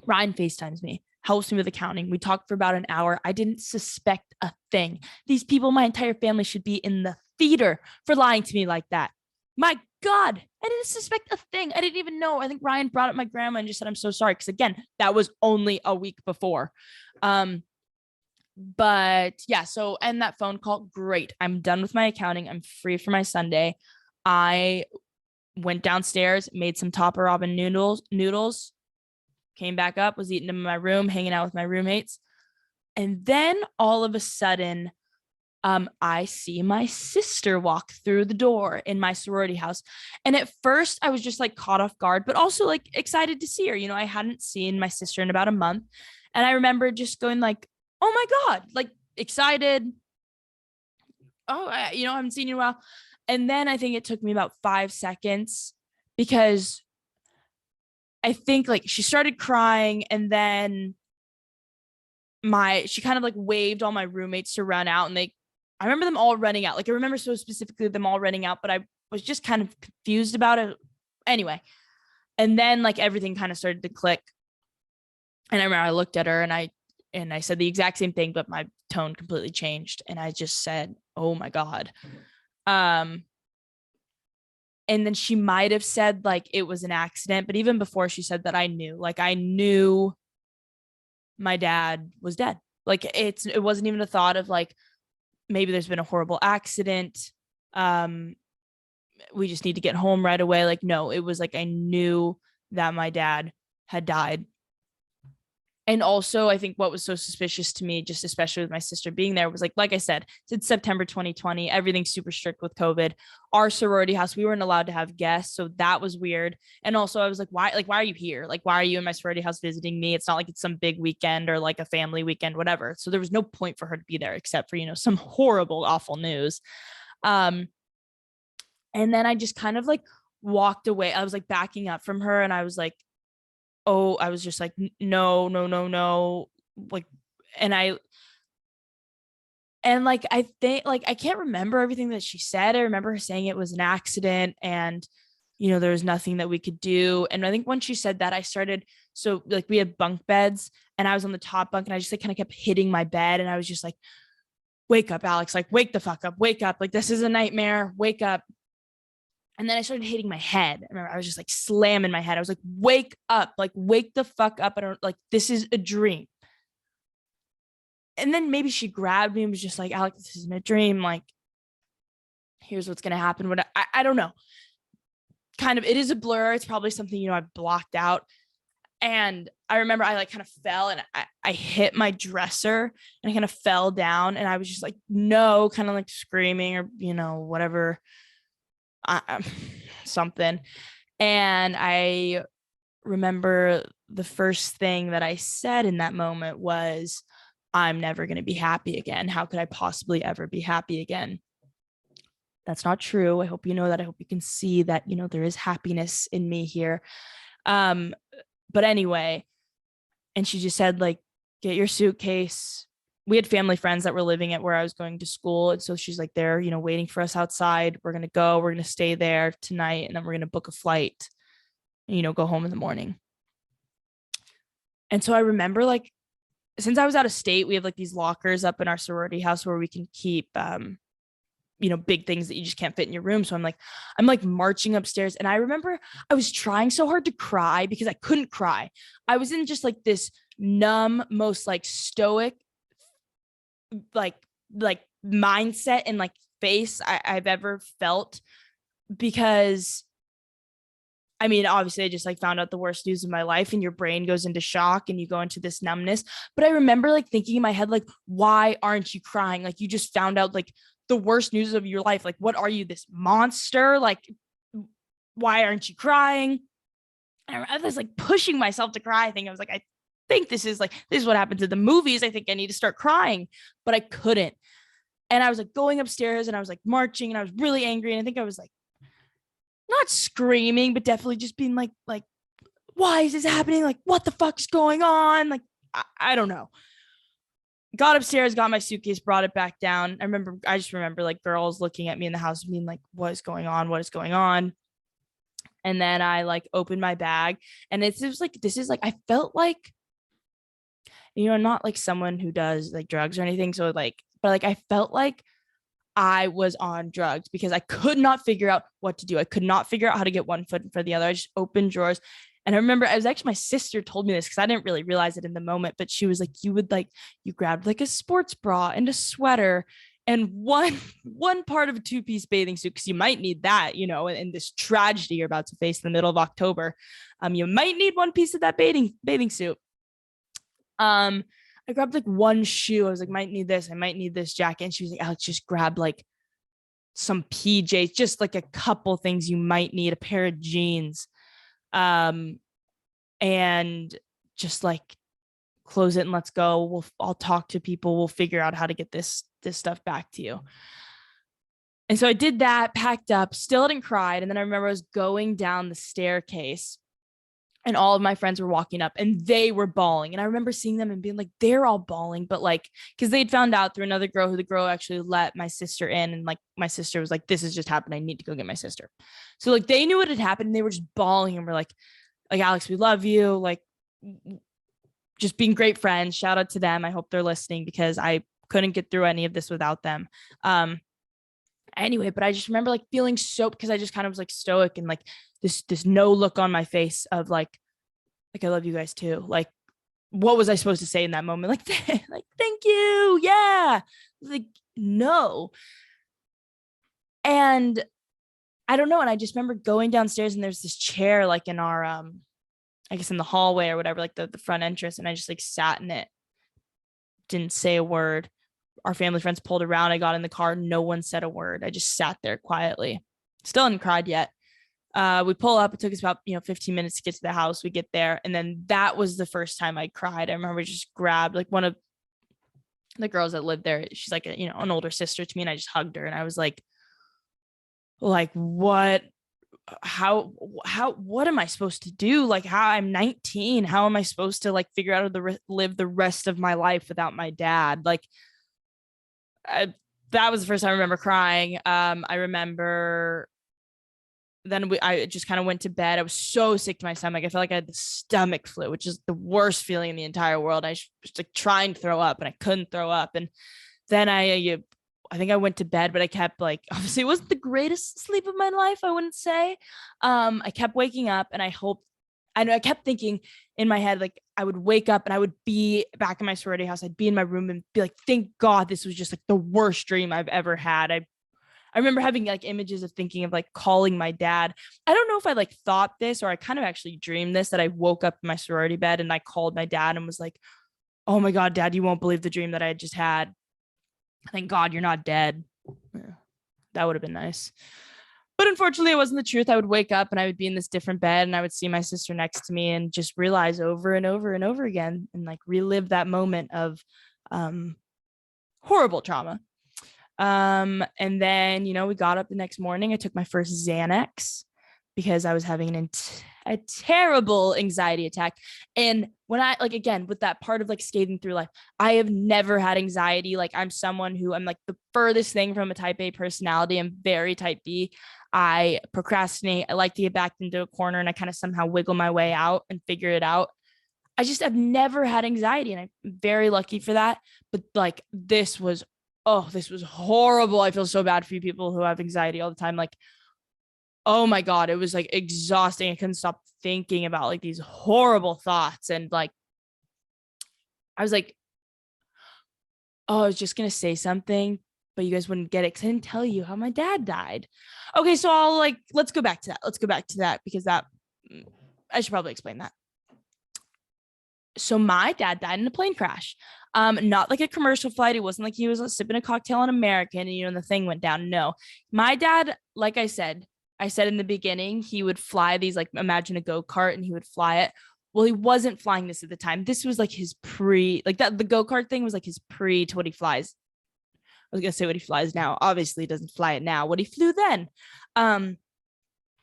Ryan FaceTimes me, helps me with accounting. We talked for about an hour. I didn't suspect a thing. These people, my entire family, should be in the theater for lying to me like that. My God, I didn't suspect a thing. I didn't even know. I think Ryan brought up my grandma and just said, "I'm so sorry." Because again, that was only a week before. But yeah, so end that phone call. Great. I'm done with my accounting. I'm free for my Sunday. I went downstairs, made some Topper Robin noodles, came back up, was eating them in my room, hanging out with my roommates. And then all of a sudden, I see my sister walk through the door in my sorority house. And at first I was just like caught off guard, but also like excited to see her. I hadn't seen my sister in about a month. And I remember just going like, "Oh my God," like excited. "Oh, I haven't seen you in a while." And then I think it took me about 5 seconds because I think like she started crying and then she kind of like waved all my roommates to run out, and I remember them all running out. Like I remember so specifically them all running out, but I was just kind of confused about it. Anyway, and then like everything kind of started to click. And I remember I looked at her and I said the exact same thing, but my tone completely changed. And I just said, "Oh my God." And then she might have said like it was an accident, but even before she said that, I knew my dad was dead. Like it wasn't even a thought of like, maybe there's been a horrible accident. We just need to get home right away. Like, no, it was like, I knew that my dad had died. And also, I think what was so suspicious to me, just especially with my sister being there, was like I said, it's September 2020. Everything's super strict with COVID. Our sorority house, we weren't allowed to have guests. So that was weird. And also I was like, why are you here? Like, why are you in my sorority house visiting me? It's not like it's some big weekend or like a family weekend, whatever. So there was no point for her to be there except for, some horrible, awful news. And then I just kind of like walked away. I was like backing up from her and I was like, oh, I was just like, no. Like, I think like, I can't remember everything that she said. I remember her saying it was an accident and, there was nothing that we could do. And I think when she said that, so like we had bunk beds and I was on the top bunk and I just like kind of kept hitting my bed. And I was just like, "Wake up, Alex, like wake the fuck up, wake up. Like this is a nightmare, wake up." And then I started hitting my head. I remember I was just like slamming my head. I was like, "Wake up, like wake the fuck up." I don't like, this is a dream. And then maybe she grabbed me and was just like, Alex, this isn't a dream. Like, here's what's going to happen. What I don't know. Kind of, it is a blur. It's probably something, you know, I've blocked out. And I remember I like kind of fell and I hit my dresser and I kind of fell down and I was just like, no, kind of like screaming or, you know, whatever, something. And I remember the first thing that I said in that moment was, I'm never going to be happy again. How could I possibly ever be happy again? That's not true. I hope you know that. I hope you can see that, you know, there is happiness in me here. But anyway, and she just said, like, get your suitcase. We had family friends that were living at where I was going to school. And so she's like, they're, you know, waiting for us outside. We're going to go, we're going to stay there tonight. And then we're going to book a flight, and, you know, go home in the morning. And so I remember, like, since I was out of state, we have like these lockers up in our sorority house where we can keep, you know, big things that you just can't fit in your room. So I'm like marching upstairs. And I remember I was trying so hard to cry because I couldn't cry. I was in just like this numb, most like stoic, like mindset and like face I've ever felt, because I mean, obviously I just like found out the worst news of my life and your brain goes into shock and you go into this numbness. But I remember like thinking in my head, like, why aren't you crying? Like, you just found out like the worst news of your life. Like, what are you, this monster? Like, why aren't you crying? And I was like pushing myself to cry. I was like, I think this is what happens in the movies. I think I need to start crying, but I couldn't. And I was like going upstairs and I was like marching and I was really angry. And I think I was like, not screaming, but definitely just being like, why is this happening? Like, what the fuck's going on? Like, I don't know. Got upstairs, got my suitcase, brought it back down. I just remember like girls looking at me in the house being like, what is going on? What is going on? And then I like opened my bag and it was like, this is like, I felt like, you know, not like someone who does like drugs or anything. So like, but like, I felt like I was on drugs because I could not figure out what to do. I could not figure out how to get one foot in front of the other. I just opened drawers. And I remember it was actually my sister told me this because I didn't really realize it in the moment, but she was like, you grabbed like a sports bra and a sweater and one part of a two-piece bathing suit, because you might need that, you know, in this tragedy you're about to face in the middle of October. You might need one piece of that bathing suit. I grabbed like one shoe. I was like, might need this. I might need this jacket. And she was like, Alex, just grab like some PJs, just like a couple things you might need, a pair of jeans. And just like close it and let's go. I'll talk to people. We'll figure out how to get this stuff back to you. And so I did that, packed up, still hadn't cried. And then I remember I was going down the staircase and all of my friends were walking up and they were bawling. And I remember seeing them and being like, they're all bawling, but like, because they'd found out through another girl who the girl actually let my sister in. And like, my sister was like, this has just happened. I need to go get my sister. So like, they knew what had happened and they were just bawling and were like, Alex, we love you. Like, just being great friends. Shout out to them. I hope they're listening because I couldn't get through any of this without them. Anyway, but I just remember like feeling so, because I just kind of was like stoic and like this no look on my face of like I love you guys too. Like, what was I supposed to say in that moment? Like thank you. Yeah. Like, no. And I don't know. And I just remember going downstairs and there's this chair like in our I guess in the hallway or whatever, like the front entrance. And I just like sat in it, didn't say a word. Our family friends pulled around. I got in the car. No one said a word. I just sat there quietly. Still hadn't cried yet. We pull up. It took us about 15 minutes to get to the house. We get there, and then that was the first time I cried. I remember just grabbed like one of the girls that lived there. She's like an older sister to me, and I just hugged her, and I was like what? How? What am I supposed to do? Like, how I'm 19. How am I supposed to like figure out how to live the rest of my life without my dad? Like. That was the first time I remember crying. I remember then I just kind of went to bed. I was so sick to my stomach. I felt like I had the stomach flu, which is the worst feeling in the entire world. I was like trying to throw up and I couldn't throw up. And then I think I went to bed, but I kept like, obviously it wasn't the greatest sleep of my life, I wouldn't say. I kept waking up and I hoped I know I kept thinking in my head, like I would wake up and I would be back in my sorority house. I'd be in my room and be like, thank God this was just like the worst dream I've ever had. I remember having like images of thinking of like calling my dad. I don't know if I like thought this or I kind of actually dreamed this, that I woke up in my sorority bed and I called my dad and was like, oh my God, Dad, you won't believe the dream that I had just had. Thank God you're not dead. Yeah, that would have been nice. But unfortunately, it wasn't the truth. I would wake up and I would be in this different bed and I would see my sister next to me and just realize over and over and over again and like relive that moment of horrible trauma. And then, we got up the next morning. I took my first Xanax because I was having a terrible anxiety attack. And when I like, again, with that part of like skating through life, I have never had anxiety. Like I'm like the furthest thing from a type A personality. I'm very type B. I procrastinate. I like to get backed into a corner and I kind of somehow wiggle my way out and figure it out. I've never had anxiety and I'm very lucky for that. But like, this was horrible. I feel so bad for you people who have anxiety all the time. Like, oh my God, it was like exhausting. I couldn't stop thinking about like these horrible thoughts. And like, I was like, oh, I was just going to say something, but you guys wouldn't get it because I didn't tell you how my dad died. Okay, so let's go back to that because I should probably explain that. So my dad died in a plane crash. Not like a commercial flight. It wasn't like he was sipping a cocktail on American and the thing went down. No, my dad, like I said in the beginning, he would fly these, like imagine a go-kart and he would fly it. Well, he wasn't flying this at the time. This was like his the go-kart thing was like his pre to what he flies. I was going to say what he flies now. Obviously he doesn't fly it now. What he flew then. It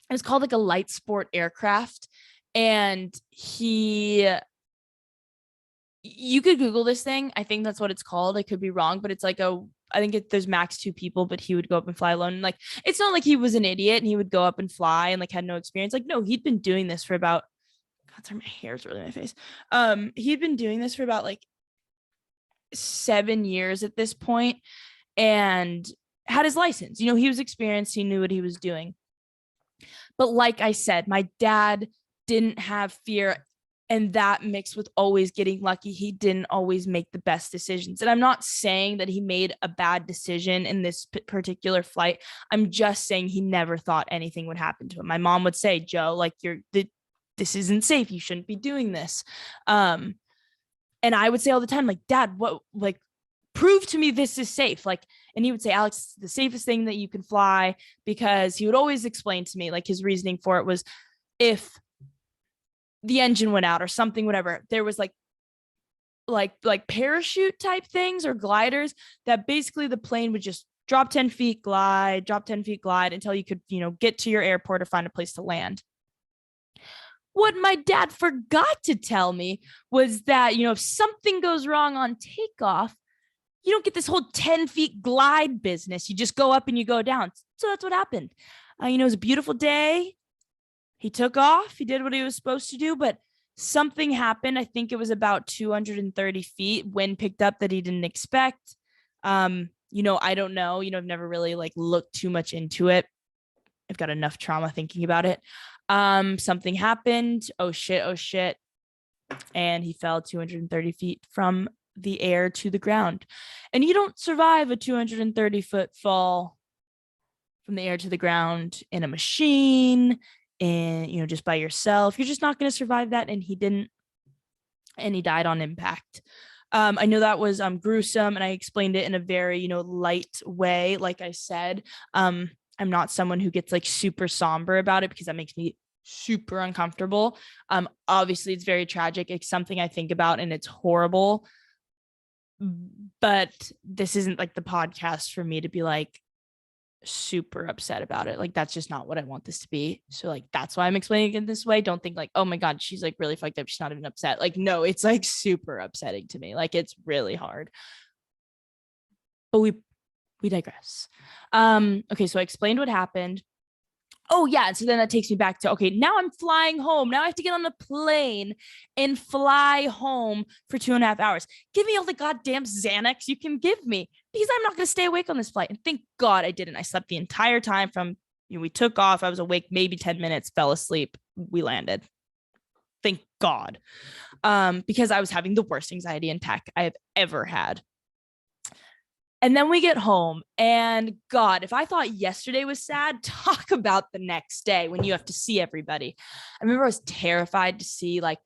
was called like a light sport aircraft. And you could Google this thing. I think that's what it's called. I could be wrong, but it's like there's max 2 people, but he would go up and fly alone. Like, it's not like he was an idiot and he would go up and fly and like had no experience. Like, no, he'd been doing this for about, God, sorry, my hair's really in my face. He'd been doing this for about like 7 years at this point and had his license. He was experienced. He knew what he was doing. But like I said, my dad didn't have fear. And that mixed with always getting lucky, he didn't always make the best decisions. And I'm not saying that he made a bad decision in this particular flight. I'm just saying he never thought anything would happen to him. My mom would say, Joe, like this isn't safe. You shouldn't be doing this. And I would say all the time, like, Dad, what, like, prove to me this is safe. Like, and he would say, Alex, it's the safest thing that you can fly, because he would always explain to me, like, his reasoning for it was if the engine went out or something, whatever, there was like parachute type things or gliders that basically the plane would just drop 10 feet, glide until you could, get to your airport or find a place to land. What my dad forgot to tell me was that, if something goes wrong on takeoff, you don't get this whole 10 feet glide business. You just go up and you go down. So that's what happened. It was a beautiful day. He took off. He did what he was supposed to do, but something happened. I think it was about 230 feet. Wind picked up that he didn't expect. I don't know. I've never really looked too much into it. I've got enough trauma thinking about it. Something happened. Oh shit. And he fell 230 feet from the air to the ground. And you don't survive a 230-foot fall from the air to the ground in a machine, and just by yourself. You're just not going to survive that. And he didn't, and he died on impact. I know that was gruesome, and I explained it in a very light way. Like I said, I'm not someone who gets super somber about it, because that makes me super uncomfortable. Obviously it's very tragic. It's something I think about and it's horrible, but this isn't the podcast for me to be super upset about it. That's just not what I want this to be. So that's why I'm explaining it this way. Don't think oh my God, she's really fucked up, she's not even upset. No, it's super upsetting to me. It's really hard. But we digress. Okay, so I explained what happened. Oh yeah, so then that takes me back to, okay, now I'm flying home. Now I have to get on a plane and fly home for 2.5 hours. Give me all the goddamn Xanax you can give me, because I'm not going to stay awake on this flight. And thank God I didn't. I slept the entire time from, we took off. I was awake maybe 10 minutes, fell asleep. We landed. Thank God. Because I was having the worst anxiety attack I have ever had. And then we get home, and God, if I thought yesterday was sad, talk about the next day when you have to see everybody. I remember I was terrified to see like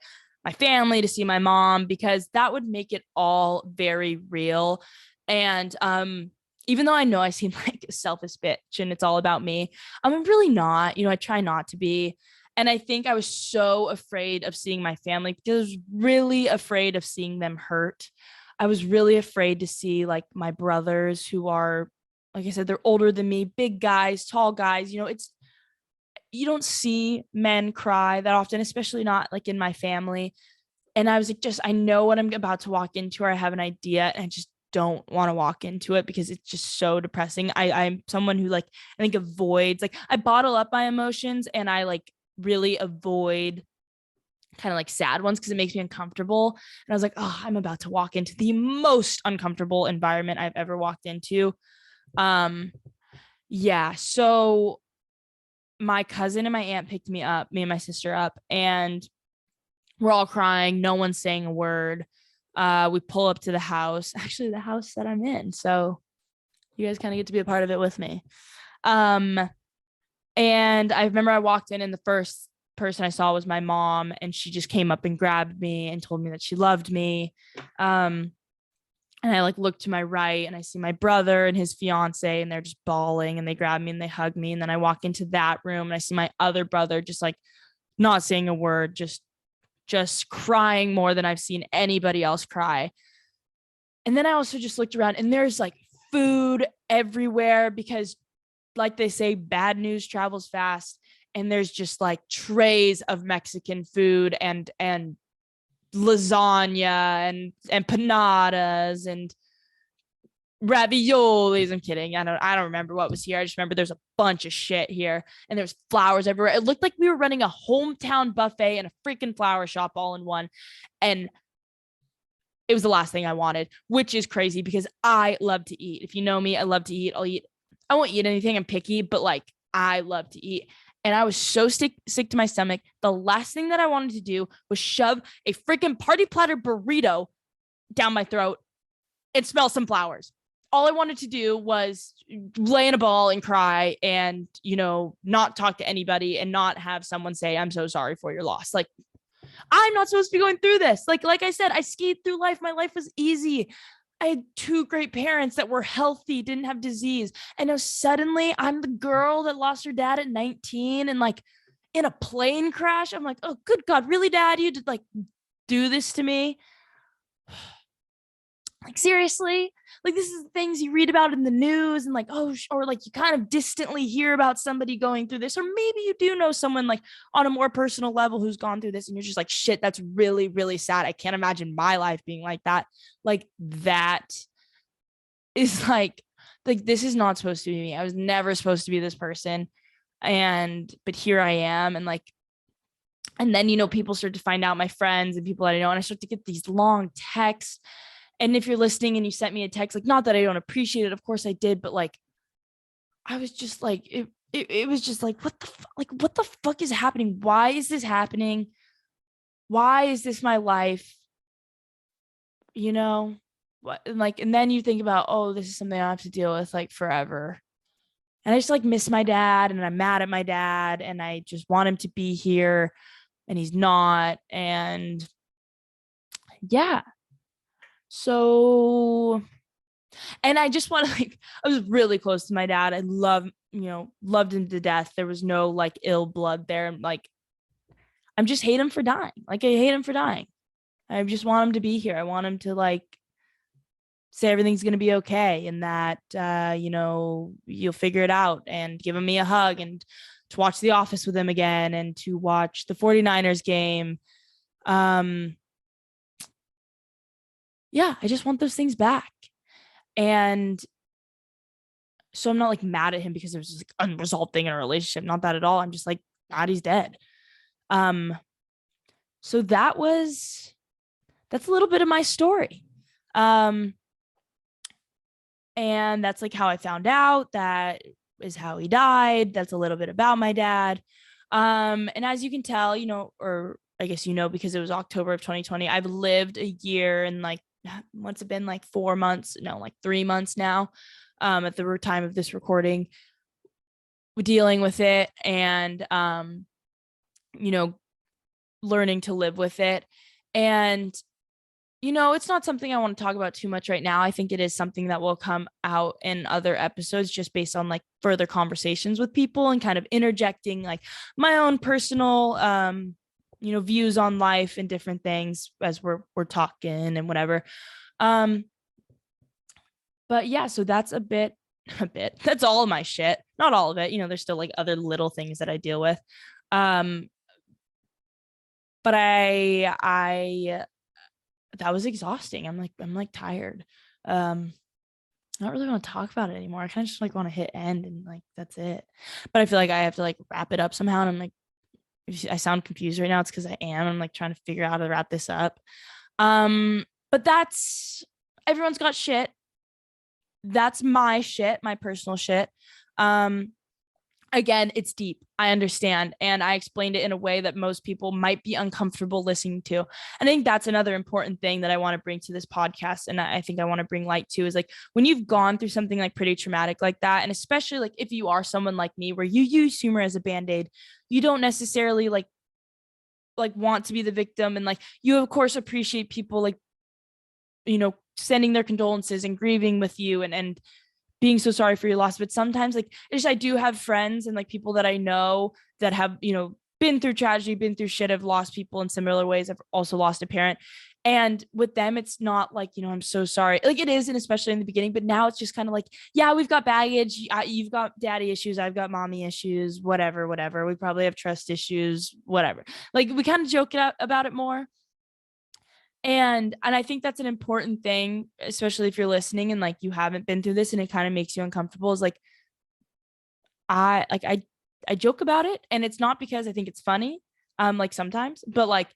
my family, to see my mom, because that would make it all very real. And even though I know I seem like a selfish bitch and it's all about me, I'm really not. I try not to be. And I think I was so afraid of seeing my family because I was really afraid of seeing them hurt. I was really afraid to see like my brothers who are, like I said, they're older than me, big guys, tall guys. You don't see men cry that often, especially not like in my family. And I was like, I know what I'm about to walk into, or I have an idea, and I just don't want to walk into it because it's just so depressing. I'm someone who like, I think avoids, like I bottle up my emotions and I like really avoid kind of like sad ones because it makes me uncomfortable. And I was like, oh, I'm about to walk into the most uncomfortable environment I've ever walked into. Yeah. So my cousin and my aunt picked me and my sister up, and we're all crying. No one's saying a word. We pull up to the house, actually the house that I'm in. So you guys kind of get to be a part of it with me. And I remember I walked in, and the first person I saw was my mom, and she just came up and grabbed me and told me that she loved me. And I like look to my right, and I see my brother and his fiance, and they're just bawling, and they grab me and they hug me. And then I walk into that room, and I see my other brother just like not saying a word, just crying more than I've seen anybody else cry. And then I also just looked around, and there's like food everywhere because, like they say, bad news travels fast. And there's just like trays of Mexican food and lasagna and empanadas and raviolis. I'm kidding. I don't remember what was here. I just remember there's a bunch of shit here, and there's flowers everywhere. It looked like we were running a hometown buffet and a freaking flower shop all in one. And it was the last thing I wanted, which is crazy because I love to eat. If you know me, I love to eat. I won't eat anything. I'm picky, but like I love to eat. And I was so sick to my stomach. The last thing that I wanted to do was shove a freaking party platter burrito down my throat and smell some flowers. All I wanted to do was lay in a ball and cry and, not talk to anybody and not have someone say, I'm so sorry for your loss. Like, I'm not supposed to be going through this. Like I said, I skied through life. My life was easy. I had two great parents that were healthy, didn't have disease. And now suddenly I'm the girl that lost her dad at 19 and like in a plane crash. I'm like, oh, good God, really, Dad? You did like do this to me? Like, seriously? Like, this is things you read about in the news and like, oh, or like you kind of distantly hear about somebody going through this, or maybe you do know someone like on a more personal level who's gone through this and you're just like, shit, that's really, really sad. I can't imagine my life being like that. Like, that is like, this is not supposed to be me. I was never supposed to be this person. But here I am. And like, and then, people start to find out, my friends and people that I know, and I start to get these long texts. And if you're listening and you sent me a text, like, not that I don't appreciate it, of course I did, but like, I was just like, it was just like, what the fuck is happening? Why is this happening? Why is this my life? What? And then you think about, oh, this is something I have to deal with like forever. And I just like miss my dad, and I'm mad at my dad, and I just want him to be here, and he's not. And yeah. So, and I just want to I was really close to my dad. I loved him to death. There was no like ill blood there. Like, I'm just hate him for dying. Like, I hate him for dying. I just want him to be here. I want him to like say everything's going to be okay, and that, you'll figure it out, and giving me a hug, and to watch The Office with him again, and to watch the 49ers game. Yeah, I just want those things back. And so I'm not like mad at him because it was just like unresolved thing in a relationship. Not that at all. I'm just like, God, he's dead. So that's a little bit of my story. And that's like how I found out. That is how he died. That's a little bit about my dad. And as you can tell, or I guess, because it was October of 2020, I've lived a year and like, what's it been, like 4 months? No, like 3 months now, at the time of this recording, dealing with it and, learning to live with it. And, it's not something I want to talk about too much right now. I think it is something that will come out in other episodes just based on like further conversations with people and kind of interjecting like my own personal, views on life and different things as we're talking and whatever. But yeah, so that's a bit. That's all of my shit. Not all of it. There's still like other little things that I deal with. But I that was exhausting. I'm like tired. I don't really want to talk about it anymore. I kind of just like want to hit end and like that's it. But I feel like I have to like wrap it up somehow. And I'm like, if I sound confused right now, it's because I am. I'm like trying to figure out how to wrap this up. But that's everyone's got shit. That's my shit, my personal shit. Again, it's deep. I understand. And I explained it in a way that most people might be uncomfortable listening to. I think that's another important thing that I want to bring to this podcast. And I think I want to bring light to is like when you've gone through something like pretty traumatic like that, and especially like if you are someone like me where you use humor as a band-aid, you don't necessarily like want to be the victim. And like you of course appreciate people like, sending their condolences and grieving with you and being so sorry for your loss. But sometimes like I do have friends and like people that I know that have, been through tragedy, been through shit, have lost people in similar ways. I've also lost a parent. And with them, it's not like, I'm so sorry. Like it is, and especially in the beginning, but now it's just kind of like, yeah, we've got baggage. You've got daddy issues. I've got mommy issues, whatever. We probably have trust issues, whatever. Like we kind of joke about it more. And I think that's an important thing, especially if you're listening and like you haven't been through this and it kind of makes you uncomfortable, is like I joke about it, and it's not because I think it's funny, like sometimes, but like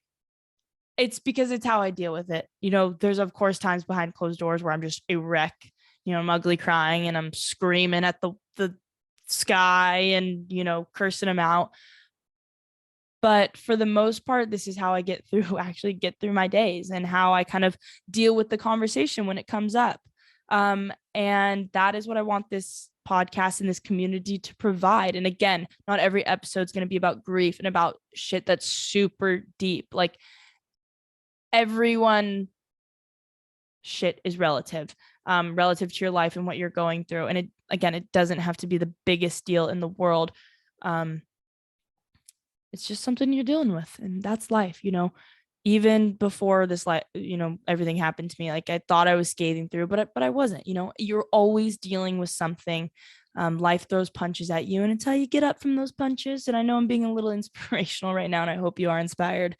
it's because it's how I deal with it. There's of course times behind closed doors where I'm just a wreck. I'm ugly crying and I'm screaming at the sky and cursing them out. But for the most part, this is how I actually get through my days and how I kind of deal with the conversation when it comes up. And that is what I want this podcast and this community to provide. And again, not every episode is going to be about grief and about shit that's super deep. Like everyone shit is relative, relative to your life and what you're going through. And it doesn't have to be the biggest deal in the world. It's just something you're dealing with, and that's life. Even before this, everything happened to me, like I thought I was skating through, but I wasn't. You're always dealing with something. Life throws punches at you, and it's how you get up from those punches. And I know I'm being a little inspirational right now, and I hope you are inspired.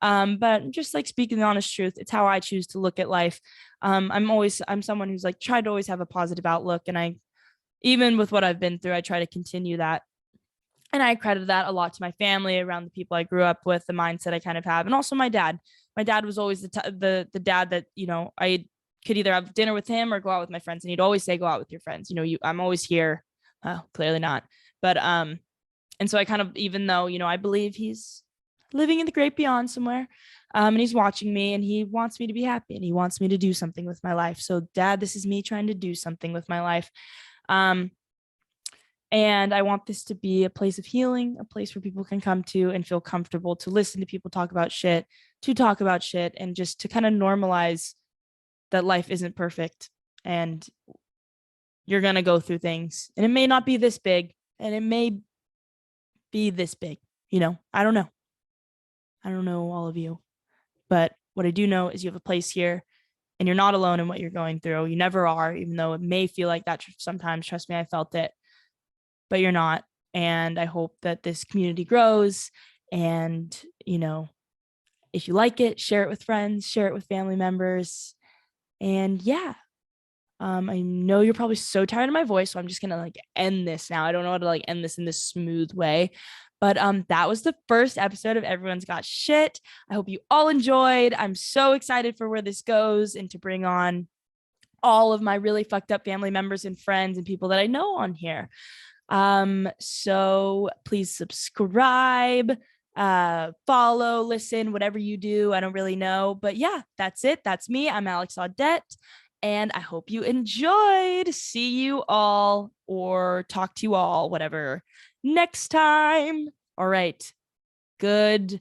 But just like speaking the honest truth, it's how I choose to look at life. I'm someone who's like tried to always have a positive outlook, and even with what I've been through, I try to continue that. And I credit that a lot to my family, around the people I grew up with, the mindset I kind of have, and also my dad. My dad was always the dad that I could either have dinner with him or go out with my friends, and he'd always say, "Go out with your friends." I'm always here. Clearly not, but and so I kind of, even though I believe he's living in the great beyond somewhere, and he's watching me, and he wants me to be happy, and he wants me to do something with my life. So, Dad, this is me trying to do something with my life. And I want this to be a place of healing, a place where people can come to and feel comfortable to listen to people talk about shit, and just to kind of normalize that life isn't perfect and you're going to go through things. And it may not be this big, and it may be this big. I don't know. I don't know all of you. But what I do know is you have a place here, and you're not alone in what you're going through. You never are, even though it may feel like that sometimes. Trust me, I felt it. But you're not. And I hope that this community grows. And, if you like it, share it with friends, share it with family members. And yeah, I know you're probably so tired of my voice, so I'm just going to like end this now. I don't know how to like end this in this smooth way. But that was the first episode of Everyone's Got Shit. I hope you all enjoyed. I'm so excited for where this goes and to bring on all of my really fucked up family members and friends and people that I know on here. So please subscribe. follow, listen, whatever you do. I don't really know. But yeah, that's it. That's me. I'm Alex Audette. And I hope you enjoyed. See you all or talk to you all, whatever, next time. All right. Goodbye.